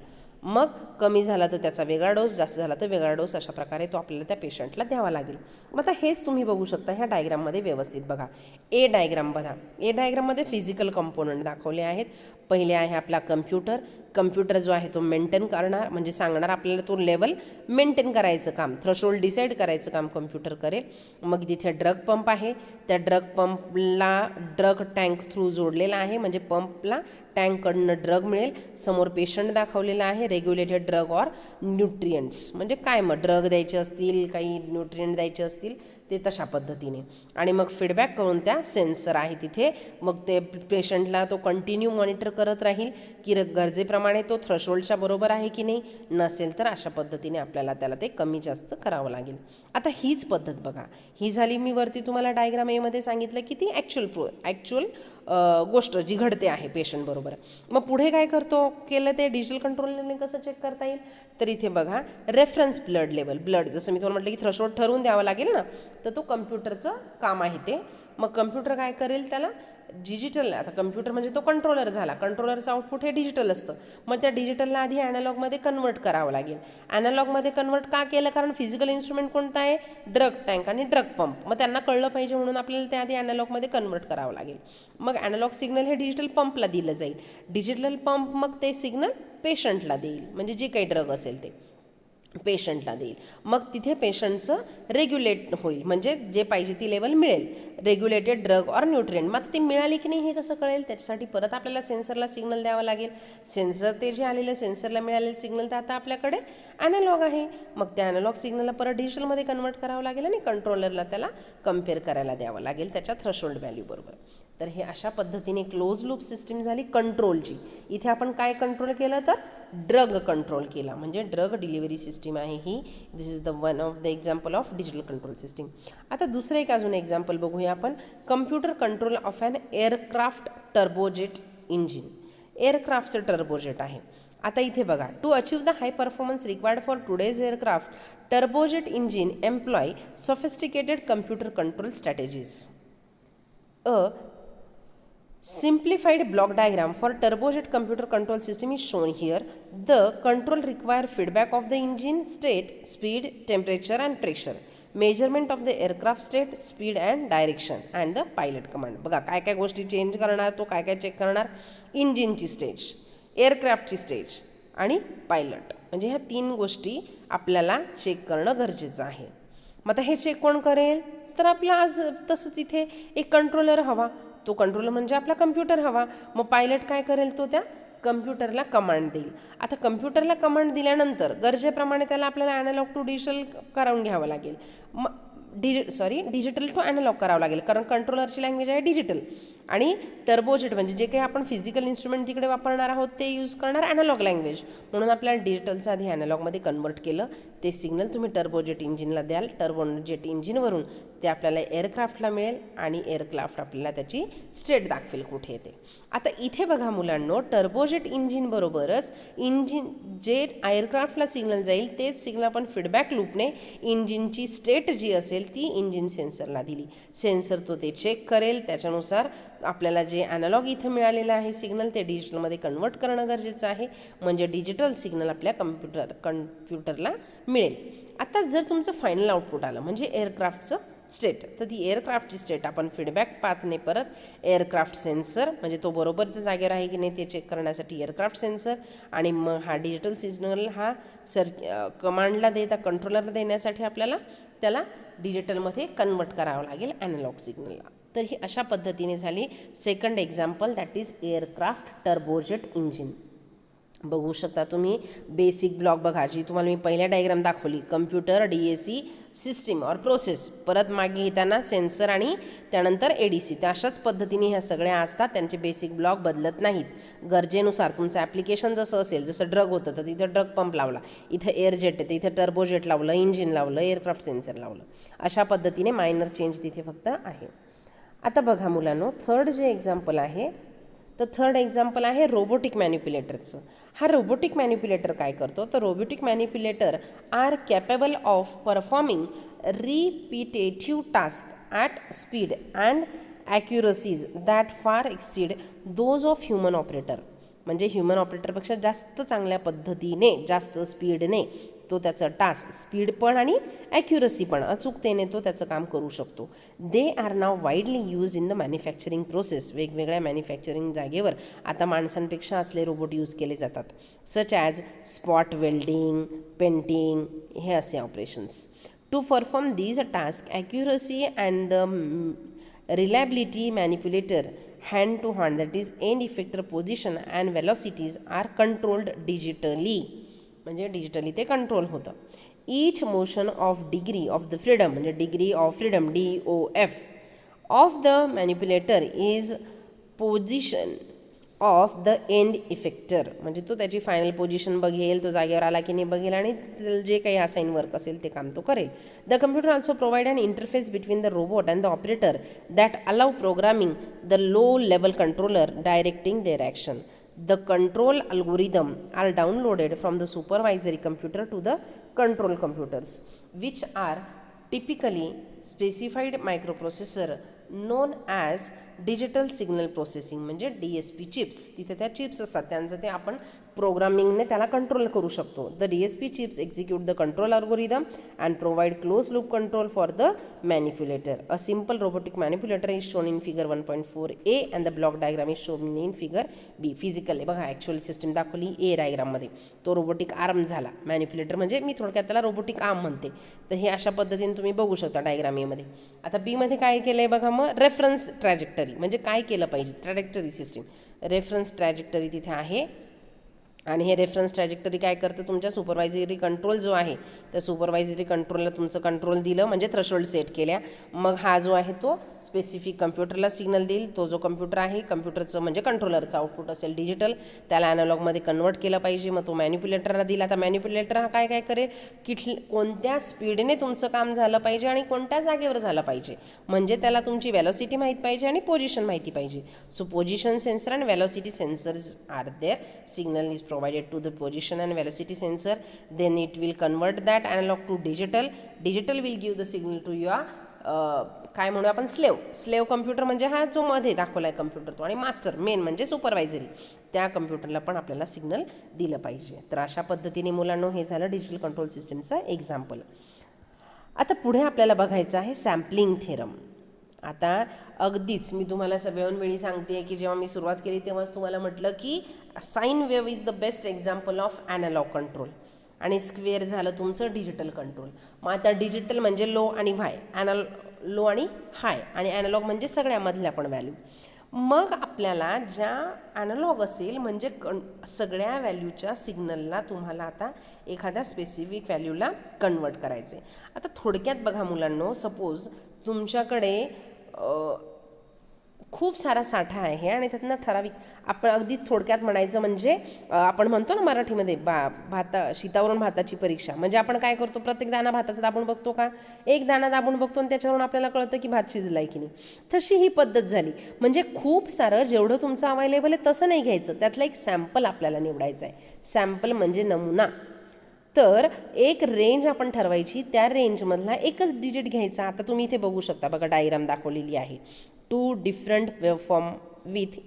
मग कमी झाला तर त्याचा वेगळा डोस, जास्त झाला तर वेगळा डोस, अशा प्रकारे तो आपल्याला त्या पेशंटला द्यावा लागेल. मग आता हेच तुम्ही बघू शकता ह्या डायग्राममध्ये व्यवस्थित बघा. ए डायग्राम बघा. ए डायग्राममध्ये फिजिकल कंपोनंट दाखवले आहेत. पहिले आहे आपला कम्प्युटर. कम्प्युटर जो आहे तो मेंटेन करणार, म्हणजे सांगणार आपल्याला तो लेवल मेंटेन करायचं काम, थ्रेशोल्ड डिसाईड करायचं काम कम्प्युटर करेल. मग तिथे ड्रग पंप आहे, त्या ड्रग पंपला ड्रग टँक थ्रू जोडलेला आहे, म्हणजे पंपला टँककडनं ड्रग मिळेल. समोर पेशंट दाखवलेला आहे, रेग्युलेटेड ड्रग ऑर न्यूट्रियंट्स, म्हणजे काय मग ड्रग द्यायचे असतील, काही न्यूट्रियंट द्यायचे असतील ते तशा पद्धतीने. आणि मग फीडबॅक करून त्या सेन्सर आहे तिथे, मग ते पेशंटला तो कंटिन्यू मॉनिटर करत राहील की गरजेप्रमाणे तो थ्रेशोल्डच्या बरोबर आहे की नाही, नसेल तर अशा पद्धतीने आपल्याला त्याला ते कमी जास्त करावं लागेल. आता हीच पद्धत बघा, ही झाली मी वरती तुम्हाला डायग्राम एमध्ये सांगितलं की ती ॲक्च्युअल गोष्ट जी घडते आहे पेशंट बरोबर. मग पुढे काय केलं ते डिजिटल कंट्रोलरने कसं चेक करता येईल, तर इथे बघा रेफरन्स ब्लड लेवल. ब्लड जसं मी तुम्हाला म्हटलं की थ्रेशोल्ड ठरवून द्यावं लागेल ना, तर तो कम्प्युटरचं काम आहे ते. मग कम्प्युटर काय करेल, त्याला डिजिटल, आता कम्प्युटर म्हणजे तो कंट्रोलर झाला, कंट्रोलरचं आउटपुट हे डिजिटल असतं. मग त्या डिजिटलला आधी ॲनालॉगमध्ये कन्वर्ट करावं लागेल. ॲनालॉगमध्ये कन्वर्ट का केलं, कारण फिजिकल इन्स्ट्रुमेंट कोणता आहे, ड्रग टँक आणि ड्रग पंप. मग त्यांना कळलं पाहिजे म्हणून आपल्याला ते आधी ॲनालॉगमध्ये कन्वर्ट करावं लागेल. मग ॲनालॉग सिग्नल हे डिजिटल पंपला दिलं जाईल. डिजिटल पंप मग ते सिग्नल पेशंटला देईल, म्हणजे जे काही ड्रग असेल ते पेशंटला देईल. मग तिथे पेशंटचं रेग्युलेट होईल, म्हणजे जे पाहिजे ती लेवल मिळेल, रेग्युलेटेड ड्रग ऑर न्यूट्रियंट. मग ती मिळाली की नाही हे कसं कळेल, त्याच्यासाठी परत आपल्याला सेन्सरला सिग्नल द्यावं लागेल. सेन्सर ते जे आलेलं सेन्सरला मिळालेलं सिग्नल तर आता आपल्याकडे ॲनालॉग आहे, मग त्या ॲनालॉग सिग्नलला परत डिजिटलमध्ये कन्वर्ट करावं लागेल आणि कंट्रोलरला त्याला कम्पेअर करायला द्यावं लागेल त्याच्या थ्रेशोल्ड व्हॅल्यू बरोबर. तर हे अशा पद्धतीने क्लोज लूप सिस्टीम झाली कंट्रोलची. इथे आपण काय कंट्रोल केलं, तर ड्रग कंट्रोल केला, म्हणजे ड्रग डिलिव्हरी सिस्टीम आहे ही. This is the one of the example of digital control system. आता दुसरं एक अजून एक्झाम्पल बघूया आपण. Computer control of an aircraft turbojet engine. एअरक्राफ्टचं टर्बोजेट आहे. आता इथे बघा, to achieve the high performance required for today's aircraft turbojet engine employ sophisticated computer control strategies. Simplified block diagram for turbojet computer control system is shown here. The control require feedback of the engine state, speed, temperature and pressure, measurement of the aircraft state, speed and direction and the pilot command. बघा काय काय गोष्टी चेंज करणार, तो काय काय चेक करणार, इंजिनची स्टेज, एअरक्राफ्टची स्टेज आणि पायलट, म्हणजे ह्या तीन गोष्टी आपल्याला चेक करणं गरजेचं आहे. मग आता हे चेक कोण करेल, तर आपला आज तसंच इथे एक कंट्रोलर हवा, तो कंट्रोलर म्हणजे आपला कम्प्युटर हवा. मग पायलट काय करेल, तो त्या कम्प्युटरला कमांड देईल. आता कम्प्युटरला कमांड दिल्यानंतर गरजेप्रमाणे त्याला आपल्याला ॲनालॉग टू डिजिटल करावून घ्यावं लागेल. डिजिटल टू ॲनालॉग करावं लागेल, कारण कंट्रोलरची लँग्वेज आहे डिजिटल. आणि टर्बोजेट म्हणजे जे काही आपण फिजिकल इन्स्ट्रुमेंट तिकडे वापरणार आहोत ते यूज करणार ॲनालॉग लँग्वेज, म्हणून आपल्याला डिजिटलचं आधी ॲनालॉगमध्ये कन्वर्ट केलं. ते सिग्नल तुम्ही टर्बोजेट इंजिनला द्याल, टर्बोजेट इंजिनवरून ते आपल्याला एअरक्राफ्टला मिळेल आणि एअरक्राफ्ट आपल्याला त्याची स्टेट दाखवेल कुठे येते. आता इथे बघा मुलांनो, टर्बोजेट इंजिनबरोबरच इंजिन जे एअरक्राफ्टला सिग्नल जाईल तेच सिग्नल आपण फीडबॅक लूपने इंजिनची स्टेट जी असेल ती इंजिन सेन्सरला दिली. सेन्सर तो ते चेक करेल, त्याच्यानुसार आपल्याला जे ॲनालॉग इथं मिळालेलं आहे सिग्नल ते डिजिटलमध्ये कन्वर्ट करणं गरजेचं आहे, म्हणजे डिजिटल सिग्नल आपल्या कम्प्युटरला मिळेल. आता जर तुमचं फायनल आउटपुट आलं म्हणजे एअरक्राफ्टचं स्टेट, तर ती एअरक्राफ्टची स्टेट आपण फीडबॅक पाथने परत एअरक्राफ्ट सेन्सर म्हणजे तो बरोबर त्या जागेवर आहे की नाही ते चेक करण्यासाठी एअरक्राफ्ट सेन्सर, आणि मग हा डिजिटल सिग्नल हा कमांडला देता कंट्रोलरला देण्यासाठी आपल्याला त्याला डिजिटलमध्ये कन्वर्ट करावं लागेल ॲनालॉग सिग्नलला. तर ही अशा पद्धतीने झाली second example, that is aircraft turbojet engine. बघू शकता तुम्ही बेसिक ब्लॉक बघा, जी तुम्हाला मी पहिल्या डायग्राम दाखवली, कम्प्युटर DAC सिस्टीम और प्रोसेस, परत मागे येताना सेन्सर आणि त्यानंतर ADC. त्या अशाच पद्धतीने ह्या सगळ्या असतात, त्यांचे बेसिक ब्लॉक बदलत नाहीत. गरजेनुसार तुमचं ॲप्लिकेशन जसं असेल, जसं ड्रग होतं तर तिथं ड्रग पंप लावला, इथं एअरजेट आहे तर इथं टर्बोजेट लावलं, इंजिन लावलं, एअरक्राफ्ट सेन्सर लावलं, अशा पद्धतीने मायनर चेंज तिथे फक्त आहे. आता बघा मुलांनो, थर्ड जे एक्झाम्पल आहे तर थर्ड एक्झाम्पल आहे रोबोटिक मॅनिप्युलेटरचं. हा रोबोटिक मॅनिप्युलेटर काय करतो, तर robotic manipulator are capable of performing repetitive task at speed and accuracies that far exceed those of human operator. म्हणजे ह्युमन ऑपरेटरपेक्षा जास्त चांगल्या पद्धतीने, जास्त स्पीडने तो त्याचं टास्क, स्पीड पण आणि ॲक्युरसी पण, अचूकतेने तो त्याचं काम करू शकतो. They are now widely use in the manufacturing process. वेगवेगळ्या मॅन्युफॅक्चरिंग जागेवर आता माणसांपेक्षा असले रोबोट यूज केले जातात, such as spot welding, painting, हे असे operations. To perform these task accuracy and the reliability manipulator hand to hand, that is end effector position and velocities are controlled digitally. म्हणजे डिजिटली ते कंट्रोल होतं. each motion of degree of the freedom म्हणजे degree of freedom DOF of the manipulator is position of the end effector. म्हणजे तो त्याची फायनल पोझिशन बघेल, तो जागेवर आला की नाही बघेल आणि जे काही असाइन वर्क असेल ते काम तो करेल. The computer also provide an interface between the robot and the operator that allow programming the low level controller directing their action. The control algorithm are downloaded from the supervisory computer to the control computers, which are typically specified microprocessor known as digital signal processing म्हणजे DSP चिप्स. तिथे त्या चिप्स असतात, त्यांचं ते आपण प्रोग्रामिंगने त्याला कंट्रोल करू शकतो. The DSP chips execute the control algorithm and provide close loop control for the manipulator. A simple robotic manipulator is shown in figure 1.4a and the block diagram is shown in figure B. Physical आहे बघा, ॲक्च्युअल सिस्टम दाखवली A डायग्राममध्ये. तो रोबोटिक आर्म झाला मॅनिप्युलेटर, म्हणजे मी थोडक्यात त्याला रोबोटिक आर्म म्हणते. तर हे अशा पद्धतीने तुम्ही बघू शकता डायग्राम एमध्ये. आता Bमध्ये काय केलं आहे बघा, मग रेफरन्स ट्रॅजेक्टरी म्हणजे काय केलं पाहिजे, ट्रॅजेक्टरी सिस्टीम, रेफरन्स ट्रॅजेक्टरी तिथे आहे. आणि हे रेफरन्स ट्रॅजेक्टरी काय करतं, तुमच्या सुपरवायझरी कंट्रोल जो आहे त्या सुपरवायझरी कंट्रोलला तुमचं कंट्रोल दिलं म्हणजे थ्रेशोल्ड सेट केल्या, मग हा जो आहे तो स्पेसिफिक कम्प्युटरला सिग्नल देईल. तो जो कम्प्युटर आहे, कम्प्युटरचं म्हणजे कंट्रोलरचं आउटपुट असेल डिजिटल, त्याला ॲनालॉगमध्ये कन्वर्ट केलं पाहिजे. मग तो मॅनिप्युलेटरला दिला. आता मॅनिप्युलेटर हा काय काय करेल, कोणत्या स्पीडने तुमचं काम झालं पाहिजे आणि कोणत्या जागेवर झालं पाहिजे, म्हणजे त्याला तुमची वेलॉसिटी माहीत पाहिजे आणि पोझिशन माहिती पाहिजे. So position sensor and velocity sensors are there. Signal is provided to the position and velocity sensor, then it will convert that analog to digital. Digital will give the signal to your काय म्हणू आपण स्लेव कम्प्युटर, म्हणजे हा जो मध्ये दाखवला आहे कम्प्युटर तो, आणि मास्टर मेन म्हणजे सुपरवायझरी, त्या कम्प्युटरला पण आपल्याला सिग्नल दिलं पाहिजे. तर अशा पद्धतीने मुलांनो हे झालं डिजिटल कंट्रोल सिस्टमचं एक्झाम्पल. आता पुढे आपल्याला बघायचं आहे सॅम्पलिंग थेरम. आता अगदीच मी तुम्हाला सगळ्याहून वेळी सांगते की जेव्हा मी सुरुवात केली तेव्हाच तुम्हाला म्हटलं की sine wave is the best example of analog control, आणि स्क्वेअर झालं तुमचं डिजिटल कंट्रोल. मग आता डिजिटल म्हणजे लो आणि हाय, लो आणि हाय, आणि ॲनालॉग म्हणजे सगळ्यामधल्या पण व्हॅल्यू. मग आपल्याला ज्या ॲनालॉग असेल म्हणजे सगळ्या व्हॅल्यूच्या सिग्नलला तुम्हाला आता एखाद्या स्पेसिफिक व्हॅल्यूला कन्वर्ट करायचे. आता थोडक्यात बघा मुलांनो, सपोज तुमच्याकडे खूप सारा साठा आहे आणि त्यातनं ठराविक आपण अगदी थोडक्यात म्हणायचं म्हणजे आपण म्हणतो ना मराठीमध्ये शीतावरून भाताची परीक्षा. म्हणजे आपण काय करतो, प्रत्येक दाणा भाताचा दाबून बघतो का, एक दाणा दाबून बघतो आणि त्याच्यावरून आपल्याला कळतं की भात शिजला आहे की नाही. तशी ही पद्धत झाली. म्हणजे खूप सारं जेवढं तुमचं अवेलेबल आहे तसं नाही घ्यायचं, त्यातलं एक सॅम्पल आपल्याला निवडायचं आहे. सॅम्पल म्हणजे नमुना. तर एक रेंज आपण ठरवायची, त्या रेंजमधला एकच डिजिट घ्यायचा. आता तुम्ही इथे बघू शकता, बघा डायग्राम दाखवलेली आहे. 2 different waveform with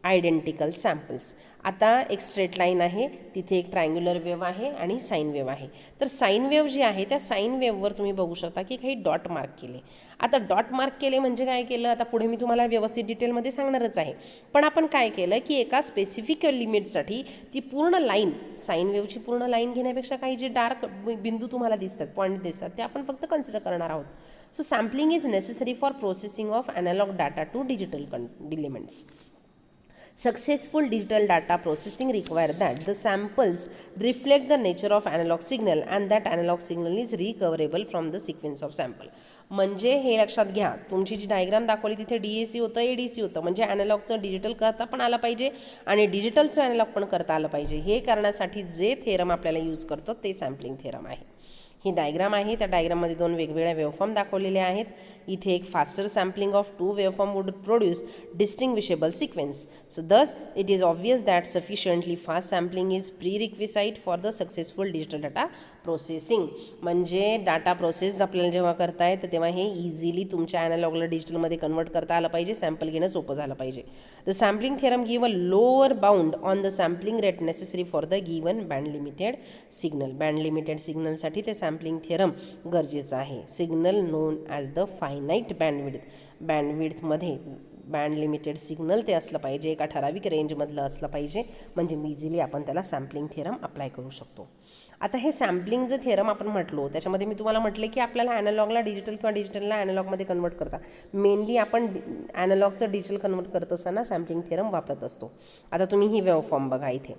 identical samples. आता एक स्ट्रेट लाईन आहे, तिथे एक ट्रायंग्युलर वेव्ह आहे आणि साईन वेव्ह आहे. तर साईन वेव्ह जी आहे त्या साईन वेव्हवर तुम्ही बघू शकता की काही डॉट मार्क केले. आता डॉट मार्क केले म्हणजे काय केलं, आता पुढे मी तुम्हाला व्यवस्थित डिटेलमध्ये सांगणारच आहे. पण आपण काय केलं की एका स्पेसिफिक लिमिटसाठी ती पूर्ण लाईन, साईन वेव्हची पूर्ण लाईन घेण्यापेक्षा काही जे डार्क बिंदू तुम्हाला दिसतात, पॉईंट दिसतात, ते आपण फक्त कन्सिडर करणार आहोत. So sampling is necessary for processing of analog data to digital elements. Successful digital data processing require that the samples reflect the nature of analog signal and that analog signal is recoverable from the sequence of sample. म्हणजे हे लक्षात घ्या, तुमची जी डायग्राम दाखवली तिथे DAC होतं, ADC होतं. म्हणजे ॲनालॉगचं डिजिटल करता पण आलं पाहिजे आणि डिजिटलचं ॲनालॉग पण करता आलं पाहिजे. हे करण्यासाठी जे थेरम आपल्याला यूज करतं ते सॅम्पलिंग थेरम आहे. ही डायग्राम आहे, त्या डायग्राममध्ये 2 वेगवेगळ्या वेवफॉर्म दाखवलेले आहेत. इथे एक faster sampling of 2 waveform would produce distinguishable sequence. So thus it is obvious that sufficiently fast sampling is pre requisite for the successful digital data processing. म्हणजे डाटा प्रोसेस आपल्याला जेव्हा करता येतं तेव्हा हे इझिली तुमच्या ॲनालॉगला डिजिटलमध्ये कन्वर्ट करता आलं पाहिजे, सॅम्पल घेणं सोपं झालं पाहिजे. The sampling theorem give a lower bound on the sampling rate necessary for the given band limited signal. Band limited सिग्नलसाठी ते सॅम्पलिंग थेरम गरजेचं आहे. Signal known as the finite bandwidth. बँडविड्थमध्ये बँड लिमिटेड सिग्नल ते असलं पाहिजे, एका ठराविक रेंजमधलं असलं पाहिजे, म्हणजे इझिली आपण त्याला सॅम्पलिंग थेरम अप्लाय करू शकतो. आता हे सॅम्पलिंग जे थेरम आपण म्हटलो त्याच्यामध्ये मी तुम्हाला म्हटले की आपल्याला ॲनालॉगला डिजिटल किंवा डिजिटलला ॲनालॉगमध्ये कन्वर्ट करता मेनली आपण ॲनालॉगचं डिजिटल कन्वर्ट करत असताना सॅम्पलिंग थेरम वापरत असतो. आता तुम्ही ही वेवफॉर्म बघा, इथे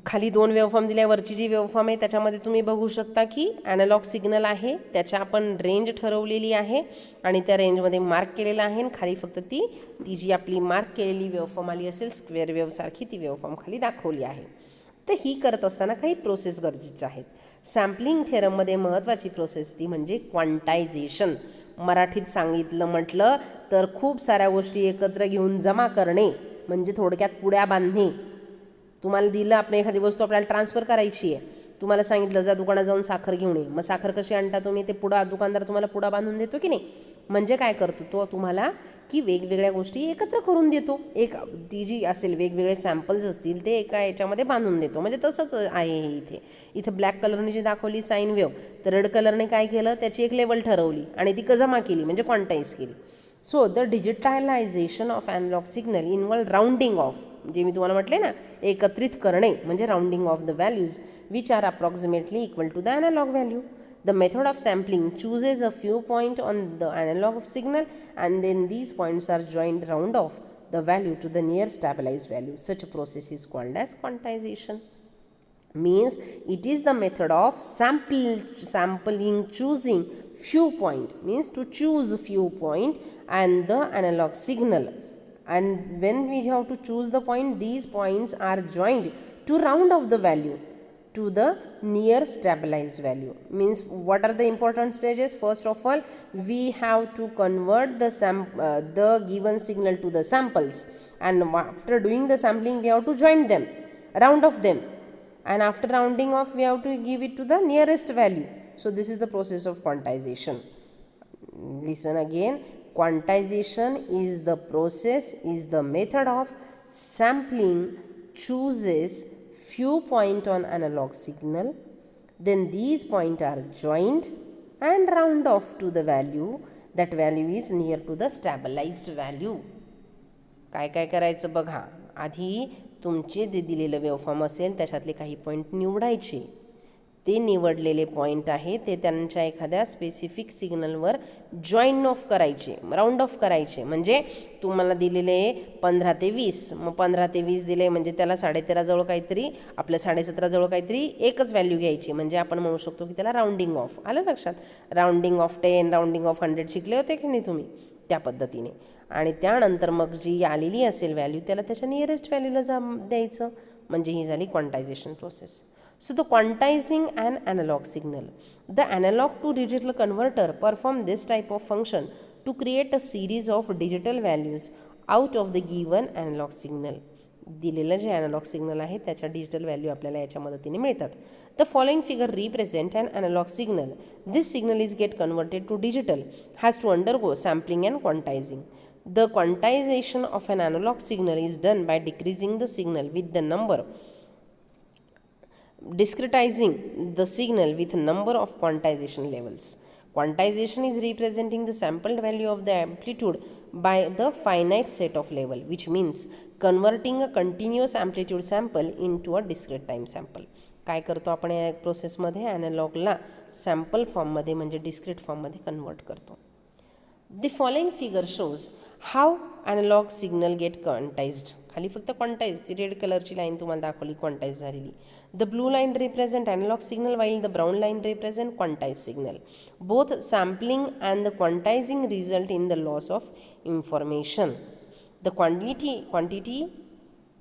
खाली 2 वेवफॉर्म दिल्यावरची जी वेवफॉर्म आहे त्याच्यामध्ये तुम्ही बघू शकता की ॲनालॉग सिग्नल आहे, त्याच्या आपण रेंज ठरवलेली आहे आणि त्या रेंजमध्ये मार्क केलेलं आहे. खाली फक्त ती जी आपली मार्क केलेली वेवफॉर्म आली असेल स्क्वेअर वेवसारखी, ती वेवफॉर्म खाली दाखवली आहे. तर ही करत असताना काही प्रोसेस गरजेच्या आहेत. सॅम्पलिंग थेरममध्ये महत्त्वाची प्रोसेस ती म्हणजे क्वांटायझेशन. मराठीत सांगितलं म्हटलं तर खूप साऱ्या गोष्टी एकत्र घेऊन जमा करणे, म्हणजे थोडक्यात पुड्या बांधणे. तुम्हाला दिलं, आपण एखादी वस्तू आपल्याला ट्रान्सफर करायची आहे, तुम्हाला सांगितलं जा दुकानात जाऊन साखर घेऊन ये. मग साखर कशी आणता तुम्ही, ते दुकानदार तुम्हाला पुडा बांधून देतो की नाही. म्हणजे काय करतो तो तुम्हाला की वेगवेगळ्या गोष्टी एकत्र करून देतो. एक ती जी असेल वेगवेगळे सॅम्पल्स असतील ते एका याच्यामध्ये बांधून देतो. म्हणजे तसंच आहे हे. इथे ब्लॅक कलरने जी दाखवली साईन वेव्ह, तर रेड कलरने काय केलं, त्याची एक लेवल ठरवली आणि ती जमा केली, म्हणजे क्वांटाईज केली. So the digitalization of analog signal involve rounding off, जे मी तुम्हाला म्हटले ना, एकत्रित करणे म्हणजे rounding off the values which are approximately equal to the analog value. The method of sampling chooses a few points on the analog of signal and then these points are joined round off the value to the near stabilized value. Such a process is called as quantization. Means it is the method of sampling choosing few point, means to choose few point and the analog signal, and when we have to choose the point, these points are joined to round off the value to the near stabilized value. Means what are the important stages? First of all, we have to convert the given signal to the samples, and after doing the sampling we have to join them, round off them, and after rounding off we have to give it to the nearest value. So this is the process of quantization. Listen again. Quantization is the process, is the method of sampling chooses few point on analog signal, then these points are joined and round off to the value, that value is near to the stabilized value. काय काय करायचं बघा, आधी तुमचे जे दिलेलं वेवफॉर्म असेल त्याच्यातले काही पॉईंट निवडायचे. ते निवडलेले पॉईंट आहे ते त्यांच्या एखाद्या स्पेसिफिक सिग्नलवर जॉईन ऑफ करायचे, राऊंड ऑफ करायचे. म्हणजे तुम्हाला दिलेले 15 ते 20, मग 15 ते 20 दिले म्हणजे त्याला 13.5 जवळ काहीतरी, आपल्या 17.5 जवळ काहीतरी एकच व्हॅल्यू घ्यायची. म्हणजे आपण म्हणू शकतो की त्याला राऊंडिंग ऑफ. आलं लक्षात? राऊंडिंग ऑफ 10, राऊंडिंग ऑफ 100 शिकले होते की नाही तुम्ही? त्या पद्धतीने. आणि त्यानंतर मग जी आलेली असेल व्हॅल्यू त्याला त्याच्या नियरेस्ट व्हॅल्यूला द्यायचं, म्हणजे ही झाली quantization process. So the quantizing an analog signal. The analog to digital converter perform this type of function to create a series of digital values out of the given analog signal. दिलेलं जे ॲनालॉग सिग्नल आहे त्याच्या डिजिटल व्हॅल्यू आपल्याला याच्या मदतीने मिळतात. The following figure represent an analog signal. This signal is get converted to digital, has to undergo sampling and quantizing. The quantization of an analog signal is done by decreasing the signal with the number, discretizing the signal with number of quantization levels. Quantization is representing the sampled value of the amplitude by the finite set of level, which means converting a continuous amplitude sample into a discrete time sample. काय करतो आपण या प्रोसेसमध्ये ॲनालॉगला सॅम्पल फॉर्ममध्ये म्हणजे डिस्क्रीट फॉर्ममध्ये कन्वर्ट करतो. The following figure shows how analog signal get quantized. खाली फक्त क्वांटाइज ती रेड कलरची लाईन तुम्हाला दाखवली क्वांटाइज झालेली. The blue line represent analog signal while the brown line represent quantized signal. Both sampling and the quantizing result in the loss of information. The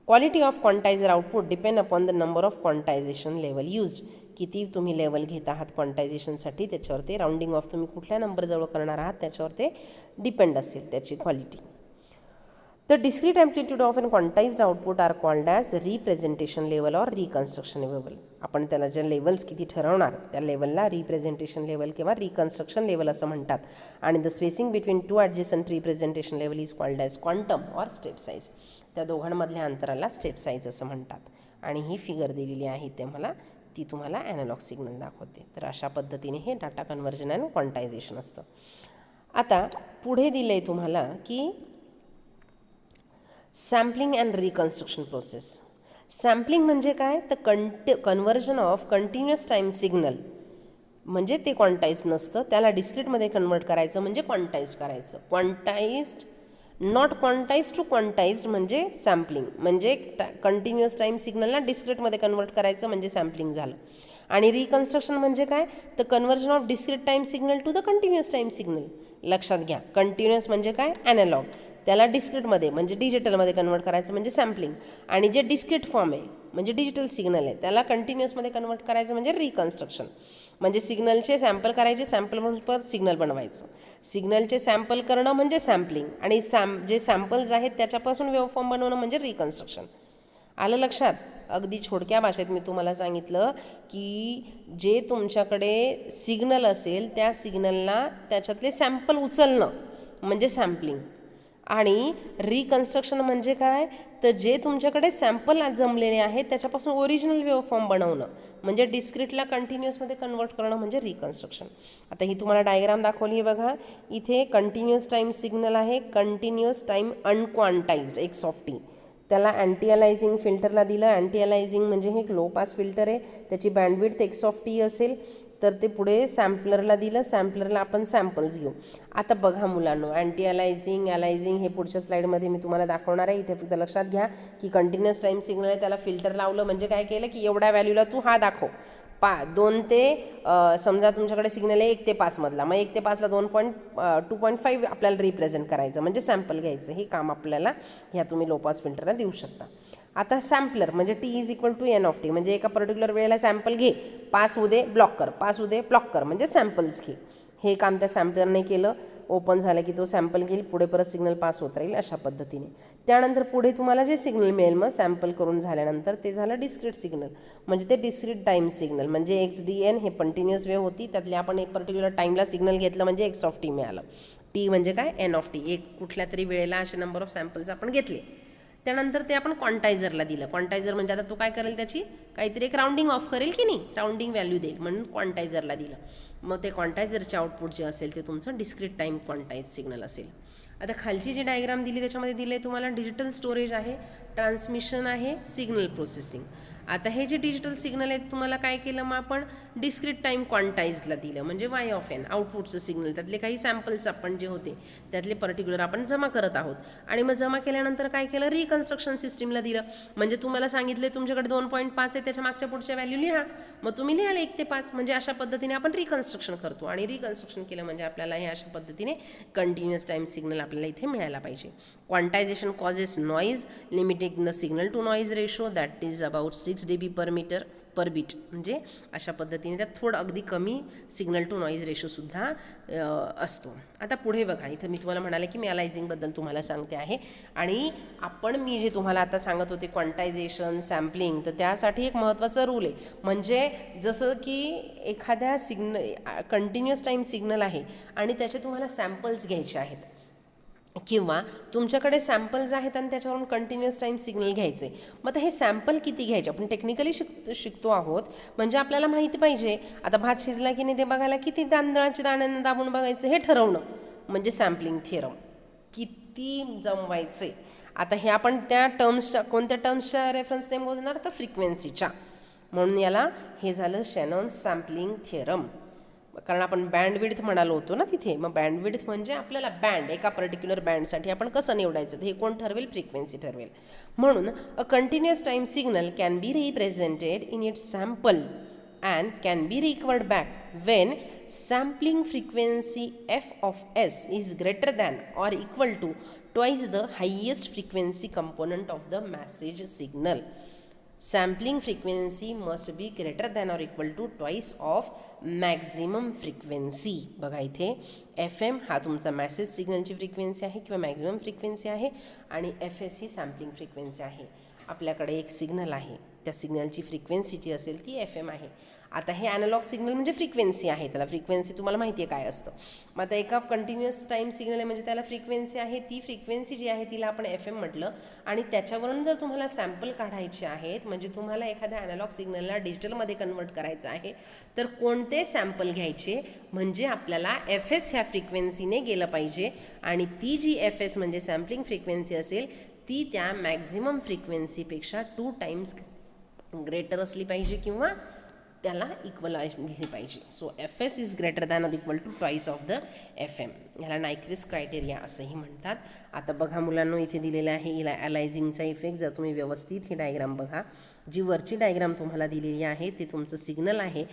quality of quantizer output depend upon the number of quantization level used. किती तुम्ही लेवल घेत आहात क्वांटायझेशनसाठी त्याच्यावर ते, राऊंडिंग ऑफ तुम्ही कुठल्या नंबरजवळ करणार आहात त्याच्यावर ते डिपेंड असेल त्याची quality. The discrete amplitude of an quantized output are called as representation level or reconstruction level. आपण त्याला ज्या लेवल्स किती ठरवणार त्या लेवलला रिप्रेझेंटेशन लेवल किंवा रिकन्स्ट्रक्शन लेवल असं म्हणतात. आणि the spacing between two adjacent representation level is called as quantum or step size. त्या दोघांमधल्या अंतराला स्टेप साईज असं म्हणतात. आणि ही फिगर दिलेली आहे ते मला ती तुम्हाला ॲनालॉग सिग्नल दाखवते. तर अशा पद्धतीने हे डाटा कन्व्हर्जन आणि क्वांटायझेशन असतं. आता पुढे दिलं आहे तुम्हाला की sampling and reconstruction process. Sampling म्हणजे काय तर conversion of continuous time signal, म्हणजे ते क्वांटाइज नसतं, त्याला डिस्क्रीटमध्ये कन्वर्ट करायचं म्हणजे क्वांटाइज करायचं. Quantized not quantize to quantized म्हणजे सॅम्पलिंग, म्हणजे कंटिन्युअस टाईम सिग्नलला डिस्क्रीटमध्ये कन्वर्ट करायचं म्हणजे सॅम्पलिंग झालं. आणि रिकन्स्ट्रक्शन म्हणजे काय तर conversion of discrete time signal to the continuous time signal. लक्षात घ्या, कंटिन्युअस म्हणजे काय ॲनालॉग, त्याला डिस्क्रीटमध्ये म्हणजे डिजिटलमध्ये कन्वर्ट करायचं म्हणजे सॅम्पलिंग. आणि जे डिस्क्रीट फॉर्म आहे म्हणजे डिजिटल सिग्नल आहे त्याला कंटिन्युअसमध्ये कन्वर्ट करायचं म्हणजे रिकन्स्ट्रक्शन. म्हणजे सिग्नलचे सॅम्पल करायचे, सॅम्पल परत सिग्नल बनवायचं. सिग्नलचे सॅम्पल करणं म्हणजे सॅम्पलिंग आणि जे सॅम्पल्स आहेत त्याच्यापासून वेव्हफॉर्म बनवणं म्हणजे रिकन्स्ट्रक्शन. आलं लक्षात. अगदी छोटक्या भाषेत मी तुम्हाला सांगितलं की जे तुमच्याकडे सिग्नल असेल त्या सिग्नलला त्याच्यातले सॅम्पल उचलणं म्हणजे सॅम्पलिंग. आणि रिकन्स्ट्रक्शन म्हणजे काय तर जे तुमच्याकडे सॅम्पल जमलेले आहेत त्याच्यापासून ओरिजिनल वेव्हफॉर्म बनवणं म्हणजे डिस्क्रीटला कंटिन्युअसमध्ये कन्वर्ट करणं म्हणजे रिकन्स्ट्रक्शन. आता ही तुम्हाला डायग्राम दाखवली आहे बघा. इथे कंटिन्युअस टाईम सिग्नल आहे, continuous time unquantized x of t. त्याला अँटी अलायझिंग फिल्टरला दिलं. अँटी अलायझिंग म्हणजे हे एक लो पास फिल्टर आहे, त्याची बँडविड्थ एक्स ऑफ टी असेल. तर ते पुढे सॅम्पलरला दिलं, सॅम्पलरला आपण सॅम्पल्स घेऊ. आता बघा मुलांनो, अँटी अलायझिंग हे पुढच्या स्लाईडमध्ये मी तुम्हाला दाखवणार आहे. इथे फक्त लक्षात घ्या की कंटिन्युअस टाईम सिग्नल आहे त्याला फिल्टर लावलं म्हणजे काय केलं की एवढ्या व्हॅल्यूला तू हा दाखव 2 ते समजा तुमच्याकडे सिग्नल आहे 1 ते 5 मधला, मग 1 ते 5ला 2.5 आपल्याला रिप्रेझेंट करायचं म्हणजे सॅम्पल घ्यायचं. हे काम आपल्याला ह्या तुम्ही लो पास फिल्टरला देऊ शकता. आता सॅम्पलर म्हणजे T is equal to N of T, म्हणजे एका पर्टिक्युलर वेळेला सॅम्पल घे, पास होऊ दे ब्लॉक कर, पास होऊ दे ब्लॉक कर म्हणजे सॅम्पल्स घे. हे काम त्या सॅम्पलरने केलं. ओपन झालं की तो सॅम्पल घेईल, पुढे परत सिग्नल पास होत राहील अशा पद्धतीने. त्यानंतर पुढे तुम्हाला जे सिग्नल मिळेल मग सॅम्पल करून झाल्यानंतर ते झालं डिस्क्रीट सिग्नल, म्हणजे ते डिस्क्रीट टाईम सिग्नल. म्हणजे एक्स डी एन हे कंटिन्युअस वेव्ह होती, त्यातले आपण एक पर्टिक्युलर टाईमला सिग्नल घेतलं म्हणजे एक्स ऑफ टी मिळालं. टी म्हणजे काय एन ऑफ टी, एक कुठल्या तरी वेळेला असे नंबर ऑफ सॅम्पल्स आपण घेतले. त्यानंतर ते आपण क्वांटायझरला दिलं. क्वांटायझर म्हणजे आता तो काय करेल त्याची काहीतरी एक राऊंडिंग ऑफ करेल की नाही, राऊंडिंग व्हॅल्यू देईल म्हणून क्वांटायझरला दिलं. मग ते क्वांटायझरचे आउटपुट जे असेल ते तुमचं डिस्क्रीट टाईम क्वांटाइज सिग्नल असेल. आता खालची जी डायग्राम दिली त्याच्यामध्ये दिले तुम्हाला डिजिटल स्टोरेज आहे, ट्रान्समिशन आहे, सिग्नल प्रोसेसिंग. आता हे जे डिजिटल सिग्नल आहे तुम्हाला काय केलं, मग आपण डिस्क्रीट टाईम क्वांटाइजला दिलं, म्हणजे वाय ऑफ एन आउटपुटचं सिग्नल, त्यातले काही सॅम्पल्स आपण जे होते त्यातले पर्टिक्युलर आपण जमा करत आहोत. आणि मग जमा केल्यानंतर काय केलं, रिकन्स्ट्रक्शन सिस्टीमला दिलं. म्हणजे तुम्हाला सांगितले तुमच्याकडे 2.5 आहे, त्याच्या मागच्या पुढच्या व्हॅल्यू लिहा, मग तुम्ही लिहाल 1 ते 5. म्हणजे अशा पद्धतीने आपण रिकन्स्ट्रक्शन करतो. आणि रिकन्स्ट्रक्शन केलं म्हणजे आपल्याला हे अशा पद्धतीने कंटिन्युअस टाईम सिग्नल आपल्याला इथे मिळायला पाहिजे. Quantization causes noise limiting the signal to noise ratio that is about 6 dB per bit. म्हणजे अशा पद्धतीने त्यात थोडं अगदी कमी सिग्नल टू नॉईज रेशोसुद्धा असतो. आता पुढे बघा, इथं मी तुम्हाला म्हणाले की मी अलायझिंगबद्दल तुम्हाला सांगते आहे. आणि मी जे तुम्हाला आता सांगत होते क्वांटायझेशन सॅम्पलिंग, तर त्यासाठी एक महत्त्वाचा रूल आहे. म्हणजे जसं की एखाद्या कंटिन्युअस टाईम सिग्नल आहे आणि त्याचे तुम्हाला सॅम्पल्स घ्यायचे आहेत, किंवा तुमच्याकडे सॅम्पल्स आहेत आणि त्याच्यावरून कंटिन्युअस टाईम सिग्नल घ्यायचे. मग हे सॅम्पल किती घ्यायचे आपण टेक्निकली शिकतो आहोत. म्हणजे आपल्याला माहिती पाहिजे आता भात शिजला की नाही ते बघायला किती तांदळाच्या दाण्यांना दाबून बघायचं हे ठरवणं म्हणजे सॅम्पलिंग थिअरम. किती जमवायचे, आता हे आपण त्या टर्म्सच्या कोणत्या टर्म्सच्या रेफरन्सने मोजणार, तर फ्रिक्वेन्सीच्या. म्हणून याला हे झालं शॅनॉन्स सॅम्पलिंग थिअरम. कारण आपण बँडविड्थ म्हणालो होतो ना तिथे. मग बँडविड्थ म्हणजे आपल्याला बँड, एका पर्टिक्युलर बँडसाठी आपण कसं निवडायचं हे कोण ठरवेल, फ्रिक्वेन्सी ठरवेल. म्हणून a continuous time signal can be represented in its sample and can be recovered back when sampling frequency F of S is greater than or equal to twice the highest frequency component of the message signal. Sampling frequency must be greater than or equal to twice of maximum frequency. बघा इथे FM हा तुमचा मॅसेज सिग्नलची फ्रिक्वेन्सी आहे किंवा मॅक्झिमम फ्रिक्वेन्सी आहे, आणि FS ही सॅम्पलिंग फ्रिक्वेन्सी आहे. आपल्याकडे एक सिग्नल आहे, त्या सिग्नलची फ्रिक्वेन्सी जी असेल ती FM आहे. आता हे ॲनालॉग सिग्नल म्हणजे फ्रिक्वेन्सी आहे, त्याला फ्रिक्वेन्सी तुम्हाला माहिती आहे काय असतं. मग आता एका कंटिन्युअस टाईम सिग्नल आहे म्हणजे त्याला फ्रिक्वेन्सी आहे, ती फ्रिक्वेन्सी जी आहे तिला आपण FM म्हटलं. आणि त्याच्यावरून जर तुम्हाला सॅम्पल काढायचे आहेत, म्हणजे तुम्हाला एखाद्या ॲनालॉग सिग्नलला डिजिटलमध्ये कन्वर्ट करायचं आहे, तर कोणते सॅम्पल घ्यायचे, म्हणजे आपल्याला FS ह्या फ्रिक्वेन्सीने गेलं पाहिजे. आणि ती जी FS म्हणजे सॅम्पलिंग फ्रिक्वेन्सी असेल ती त्या मॅक्झिमम फ्रिक्वेन्सीपेक्षा 2 टाइम्स ग्रेटर असली पाहिजे किंवा त्याला इक्वल असली पाहिजे. So FS is greater than or equal to twice of the FM. ह्याला नायक्विस्ट क्रायटेरिया असंही म्हणतात. आता बघा मुलांनो, इथे दिलेलं आहे अलायझिंगचा इफेक्ट. जर तुम्ही व्यवस्थित ही डायग्राम बघा, जी वरची डायग्राम तुम्हाला दिलेली आहे ते तुमचं सिग्नल आहे.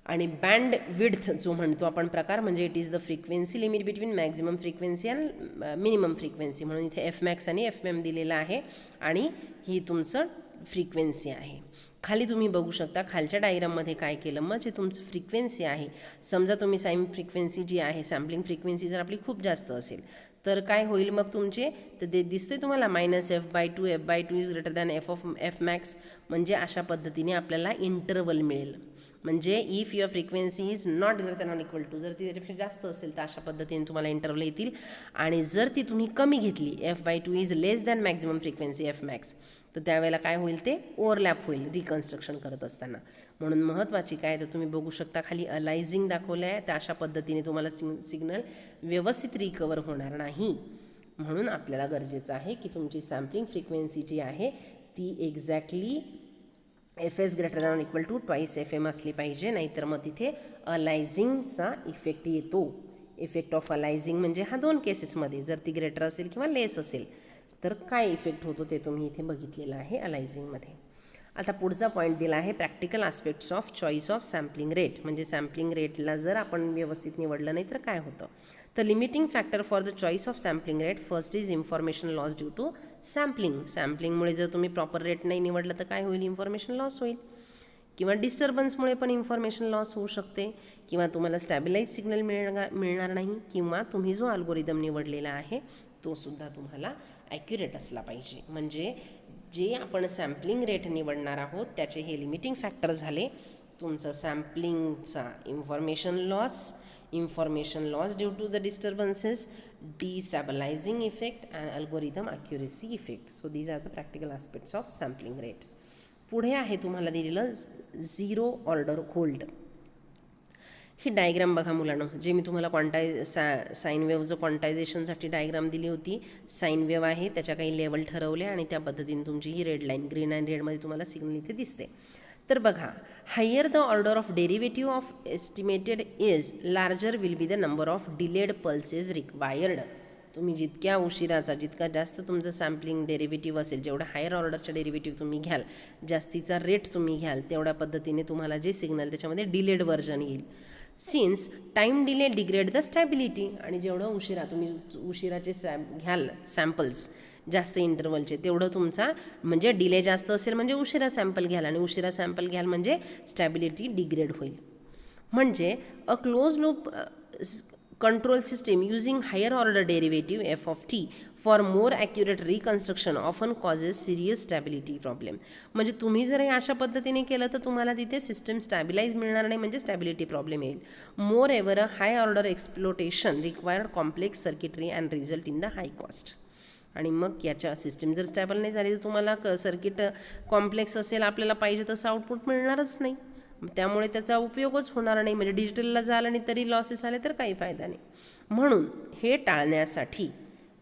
आणि बँड विड्थ जो म्हणतो आपण प्रकार, म्हणजे it is the frequency limit between maximum frequency and minimum frequency. म्हणून इथे FMAX आणि FM दिलेला आहे आणि ही तुमचं फ्रिक्वेन्सी आहे. खाली तुम्ही बघू शकता खालच्या डायग्राममध्ये काय केलं, मग जे तुमचं फ्रिक्वेन्सी आहे, समजा तुम्ही साईन फ्रिक्वेन्सी जी आहे सॅम्पलिंग फ्रिक्वेन्सी जर आपली खूप जास्त असेल तर काय होईल, मग तुमचे तर ते दिसते तुम्हाला -f/2 f/2 is greater than Fmax. म्हणजे अशा पद्धतीने आपल्याला इंटरवल मिळेल. म्हणजे if your frequency is not greater than equal to, जर ती त्याच्यापेक्षा जास्त असेल तर अशा पद्धतीने तुम्हाला इंटरवल येतील. आणि जर ती तुम्ही कमी घेतली, f/2 is less than maximum frequency Fmax, तर त्यावेळेला काय होईल, ते ओव्हरलॅप होईल रिकन्स्ट्रक्शन करत असताना. म्हणून महत्त्वाची काय तर तुम्ही बघू शकता खाली अलायझिंग दाखवलं आहे, तर अशा पद्धतीने तुम्हाला सिग्नल व्यवस्थित रिकवर होणार नाही. म्हणून आपल्याला गरजेचं आहे की तुमची सॅम्पलिंग फ्रिक्वेन्सी जी आहे ती exactly FS greater than equal to twice FM असली पाहिजे, नाहीतर मग तिथे अलायझिंगचा इफेक्ट येतो. इफेक्ट ऑफ अलायझिंग म्हणजे हा 2 केसेसमध्ये, जर ती ग्रेटर असेल किंवा लेस असेल तर काय इफेक्ट होतो ते तुम्ही इथे बघितलेलं आहे अलायझिंगमध्ये. आता पुढचा पॉईंट दिला आहे practical aspects of choice of sampling rate. म्हणजे सॅम्पलिंग रेटला जर आपण व्यवस्थित निवडलं नाही तर काय होतं, तर limiting factor for the choice of sampling rate first is information loss due to sampling. सॅम्पलिंगमुळे जर तुम्ही प्रॉपर रेट नाही निवडलं तर काय होईल, इन्फॉर्मेशन लॉस होईल, किंवा डिस्टर्बन्समुळे पण इन्फॉर्मेशन लॉस होऊ शकते, किंवा तुम्हाला स्टॅबिलाइज सिग्नल मिळणार नाही, किंवा तुम्ही जो अल्गोरिदम निवडलेला आहे तो सुद्धा तुम्हाला ॲक्युरेट असला पाहिजे. म्हणजे जे आपण सॅम्पलिंग रेट निवडणार आहोत त्याचे हे लिमिटिंग फॅक्टर झाले. तुमचं सॅम्पलिंगचा information loss due to the disturbances, destabilizing effect and algorithm accuracy effect. So these are the practical aspects of sampling rate. पुढे आहे तुम्हाला दिलेलं 0 ऑर्डर होल्ड. ही डायग्राम बघा मुलांनो, जे मी तुम्हाला साईन वेव्हचं क्वांटायझेशनसाठी डायग्राम दिली होती. साईन वेव्ह आहे, त्याच्या काही लेवल ठरवले आणि त्या पद्धतीने तुमची ही रेड लाईन, ग्रीन अँड रेडमध्ये तुम्हाला सिग्नल इथे दिसते. तर बघा, higher the order of derivative of estimated is larger will be the number of delayed pulses required. तुम्ही जितक्या उशिराचा, जितका जास्त तुमचं सॅम्पलिंग डेरिव्हेटिव्ह असेल, जेवढा हायर ऑर्डरचा डेरिव्हेटिव्ह तुम्ही घ्याल, जास्तीचा रेट तुम्ही घ्याल, तेवढ्या पद्धतीने तुम्हाला जे सिग्नल त्याच्यामध्ये डिलेड व्हर्जन येईल. Since time delay degrade the stability. आणि जेवढं उशिरा तुम्ही उशिराचे घ्याल सॅम्पल्स, जास्त इंटरवलचे, तेवढं तुमचा म्हणजे डिले जास्त असेल म्हणजे उशिरा सॅम्पल घ्याल, आणि उशिरा सॅम्पल घ्याल म्हणजे स्टॅबिलिटी डिग्रेड होईल. म्हणजे a close loop control system using higher order derivative f of t for more accurate reconstruction often causes serious stability problem. म्हणजे तुम्ही जर हे अशा पद्धतीने केलं तर तुम्हाला तिथे सिस्टम स्टॅबिलाइज मिळणार नाही, म्हणजे स्टॅबिलिटी प्रॉब्लेम येईल. More ever a high order exploitation required complex circuitry and result in the high cost. आणि मग याच्या सिस्टम जर स्टॅबल नाही झाली तर तुम्हाला सर्किट कॉम्प्लेक्स असेल, आपल्याला पाहिजे तसं आउटपुट मिळणारच नाही, त्यामुळे त्याचा उपयोगच होणार नाही. म्हणजे डिजिटलला झालं आणि तरी लॉसेस आले तर काही फायदा नाही. म्हणून हे टाळण्यासाठी,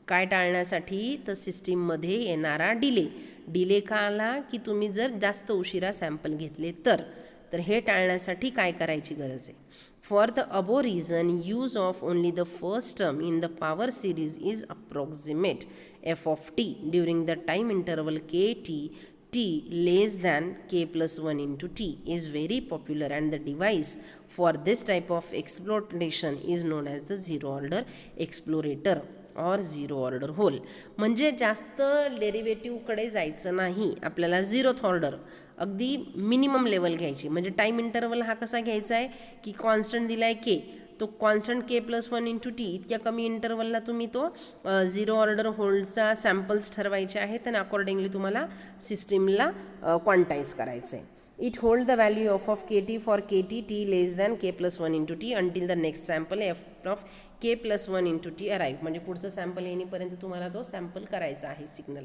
काय टाळण्यासाठी, तर सिस्टीममध्ये येणारा डिले का आला की तुम्ही जर जास्त उशिरा सॅम्पल घेतले तर हे टाळण्यासाठी काय करायची गरज आहे. For the above reason use of only the first term in the power series is approximate F of T during the time interval K T t less than k plus 1 into t is very popular, and the device for this type of exploitation is known as the zero order explorator or zero order hole. म्हणजे जास्त डेरिव्हेटिव्हकडे जायचं नाही, आपल्याला झिरोथ ऑर्डर, अगदी मिनिमम लेवल घ्यायची. म्हणजे टाईम इंटरवल हा कसा घ्यायचा आहे की कॉन्स्टंट दिला आहे के, तो कॉन्स्टंट के प्लस 1 इंटू टी, इतक्या कमी इंटरवलला तुम्ही तो झिरो ऑर्डर होल्डचा सॅम्पल्स ठरवायचे आहेत आणि अकॉर्डिंगली तुम्हाला सिस्टीमला क्वांटाईज करायचं आहे. It hold the value of K T for K T T less than K plus 1 into T until the next sample F of K plus 1 into T arrive. म्हणजे पुढचं सॅम्पल येईपर्यंत तुम्हाला तो सॅम्पल करायचा आहे सिग्नल.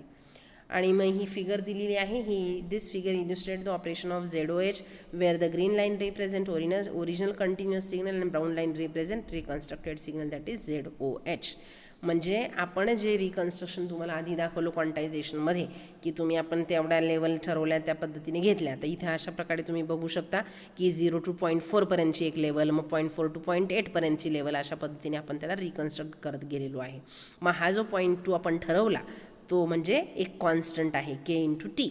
आणि मग ही फिगर दिलेली आहे, ही this figure illustrate the operation of ZOH where the green line represent original continuous signal and brown line represent reconstructed signal, that is ZOH. म्हणजे आपण जे रिकन्स्ट्रक्शन तुम्हाला आधी दाखवलं क्वांटायझेशनमध्ये की तुम्ही आपण तेवढ्या लेवल ठरवल्या त्या पद्धतीने घेतल्या, तर इथे अशा प्रकारे तुम्ही बघू शकता की 0 to 0.4 पर्यंतची एक लेवल, मग 0.4 to 0.8 पर्यंतची लेवल, अशा पद्धतीने आपण त्याला रिकन्स्ट्रक्ट करत गेलेलो आहे. मग हा जो 0.2 आपण ठरवला तो म्हणजे एक कॉन्स्टंट आहे के इंटू टी.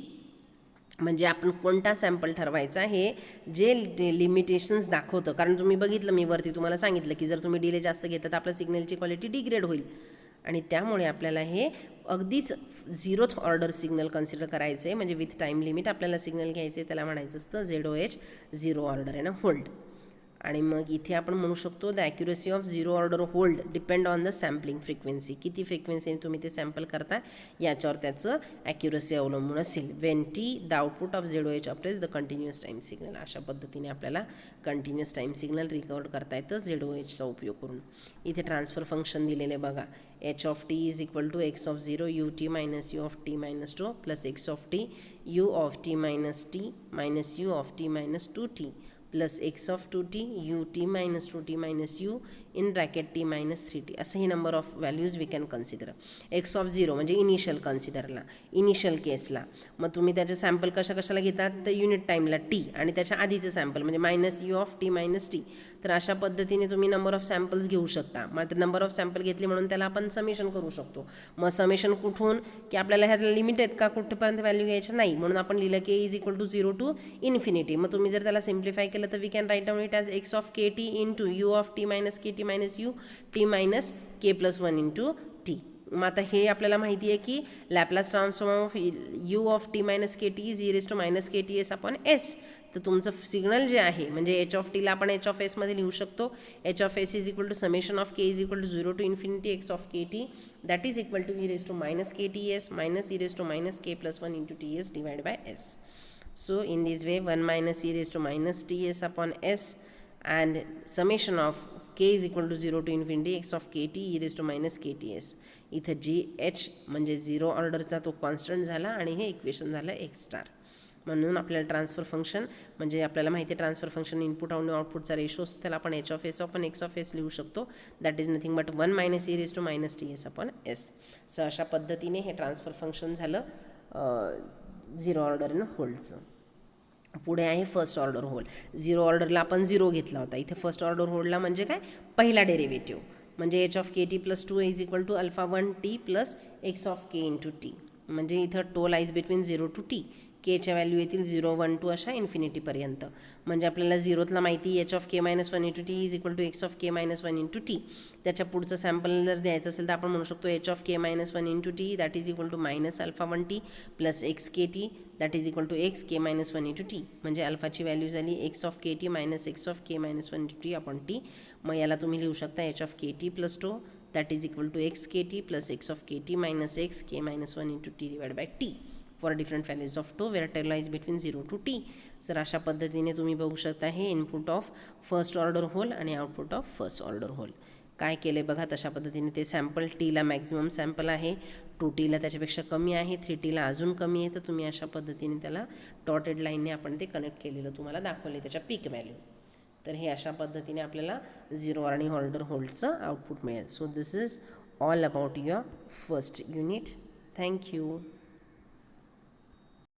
म्हणजे आपण कोणता सॅम्पल ठरवायचा हे जे लिमिटेशन्स दाखवतं. कारण तुम्ही बघितलं, मी वरती तुम्हाला सांगितलं की जर तुम्ही डिले जास्त घेतला तर आपल्या सिग्नलची क्वालिटी डिग्रेड होईल, आणि त्यामुळे आपल्याला हे अगदीच झिरोथ ऑर्डर सिग्नल कन्सिडर करायचं आहे. म्हणजे विथ टाईम लिमिट आपल्याला सिग्नल घ्यायचं आहे, त्याला म्हणायचं असतं ZOH, zero order and hold. आणि मग इथे आपण म्हणू शकतो the accuracy of zero order hold depend on the sampling frequency. किती फ्रिक्वेन्सीने तुम्ही ते सॅम्पल करता याच्यावर त्याचं ॲक्युरसी अवलंबून असेल. When t the output of ZOH apprise the continuous time signal. अशा पद्धतीने आपल्याला कंटिन्युअस टाईम सिग्नल रिकॉर्ड करता येतं ZOHचा उपयोग करून. इथे ट्रान्सफर फंक्शन दिलेले बघा, h of t is equal to x of 0 ut minus u of t minus 2 plus x of t u of t minus u of t minus 2t plus x of 2t ut minus 2t minus u in bracket t minus 3t. असं ही number of values we can consider. X of 0 म्हणजे इनिशियल कन्सिडरला, इनिशियल केसला. मग तुम्ही त्याचे सॅम्पल कशाला घेतात तर युनिट टाईमला टी, आणि त्याच्या आधीचे सॅम्पल म्हणजे minus U of t minus T. तर अशा पद्धतीने तुम्ही नंबर ऑफ सॅम्पल्स घेऊ शकता. मग नंबर ऑफ सॅम्पल घेतले म्हणून त्याला आपण समेशन करू शकतो. मग समेशन कुठून की आपल्याला ह्याला लिमिट आहेत का, कुठेपर्यंत व्हॅल्यू घ्यायचं नाही, म्हणून आपण लिहिलं k is equal to 0 to infinity. मग तुम्ही जर त्याला सिम्प्लिफाय केलं तर we can write down it as x of K t into u of t minus K t minus u t minus K plus 1 into t. मग आता हे आपल्याला माहिती आहे की Laplace transform of u of t minus K t is e raise to minus K T s upon S. तर तुमचं सिग्नल जे आहे म्हणजे एच ऑफ टीला आपण एच ऑफ एसमध्ये लिहू शकतो. H of S is equal to summation of K is equal to 0 to infinity X of K T that is equal to E raise to minus K T S minus E raise to minus K plus 1 into T S divide by S. So in this way 1 minus e raised to minus ts upon s and summation of k is equal to 0 to infinity x of kt e raised to minus kts. इथं जी एच म्हणजे झिरो ऑर्डरचा तो कॉन्स्टंट झाला आणि हे इक्वेशन झालं एक्स स्टार. म्हणून आपल्याला ट्रान्सफर फंक्शन म्हणजे आपल्याला माहिती आहे ट्रान्सफर फंक्शन इनपुट आणि आउटपुटचा रेशो असतो, त्याला आपण h(x) लिहू शकतो. That is nothing but 1 - e⁻⁻ts. So अशा पद्धतीने हे ट्रान्सफर फंक्शन झालं झिरो ऑर्डर इन होल्डचं. पुढे आहे फर्स्ट ऑर्डर होल. झिरो ऑर्डरला आपण 0 घेतला होता, इथे फर्स्ट ऑर्डर होल्डला म्हणजे काय, पहिला डेरिव्हेटिव्ह म्हणजे h(kt + 2a = α1t + x(k) × t. म्हणजे इथं tau lies between 0 to t. केच्या व्हॅल्यू येतील 0, 1, 2 अशा इन्फिनिटीपर्यंत. म्हणजे आपल्याला झिरोतला माहिती h(k - 1 × t = x(k - 1 × t). त्याच्या पुढचं सॅम्पल जर द्यायचं असेल तर आपण म्हणू शकतो h(k - 1 × t that is equal to -α1t + xkt that is equal to xk - 1 × t. म्हणजे अल्फाची व्हॅल्यू झाली xkt - xk - 1 × t upon t. मग याला तुम्ही लिहू शकता h(kt + τ that is equal to xkt + xkt - xk - 1 × t / t for different values of tau where tau lies between 0 to t. जर अशा पद्धतीने तुम्ही बघू शकता हे input of first order hold आणि output of first order hold. काय केले बघा, तशा पद्धतीने ते सॅम्पल टीला मॅक्झिमम सॅम्पल आहे, 2Tला त्याच्यापेक्षा कमी आहे, 3Tला अजून कमी आहे. तर तुम्ही अशा पद्धतीने त्याला डॉटेड लाईनने आपण ते कनेक्ट केलेलं तुम्हाला दाखवले त्याच्या पीक व्हॅल्यू. तर हे अशा पद्धतीने आपल्याला झिरो आणि ऑर्डर होल्डचं आउटपुट मिळेल. So this is all about your first unit. Thank you.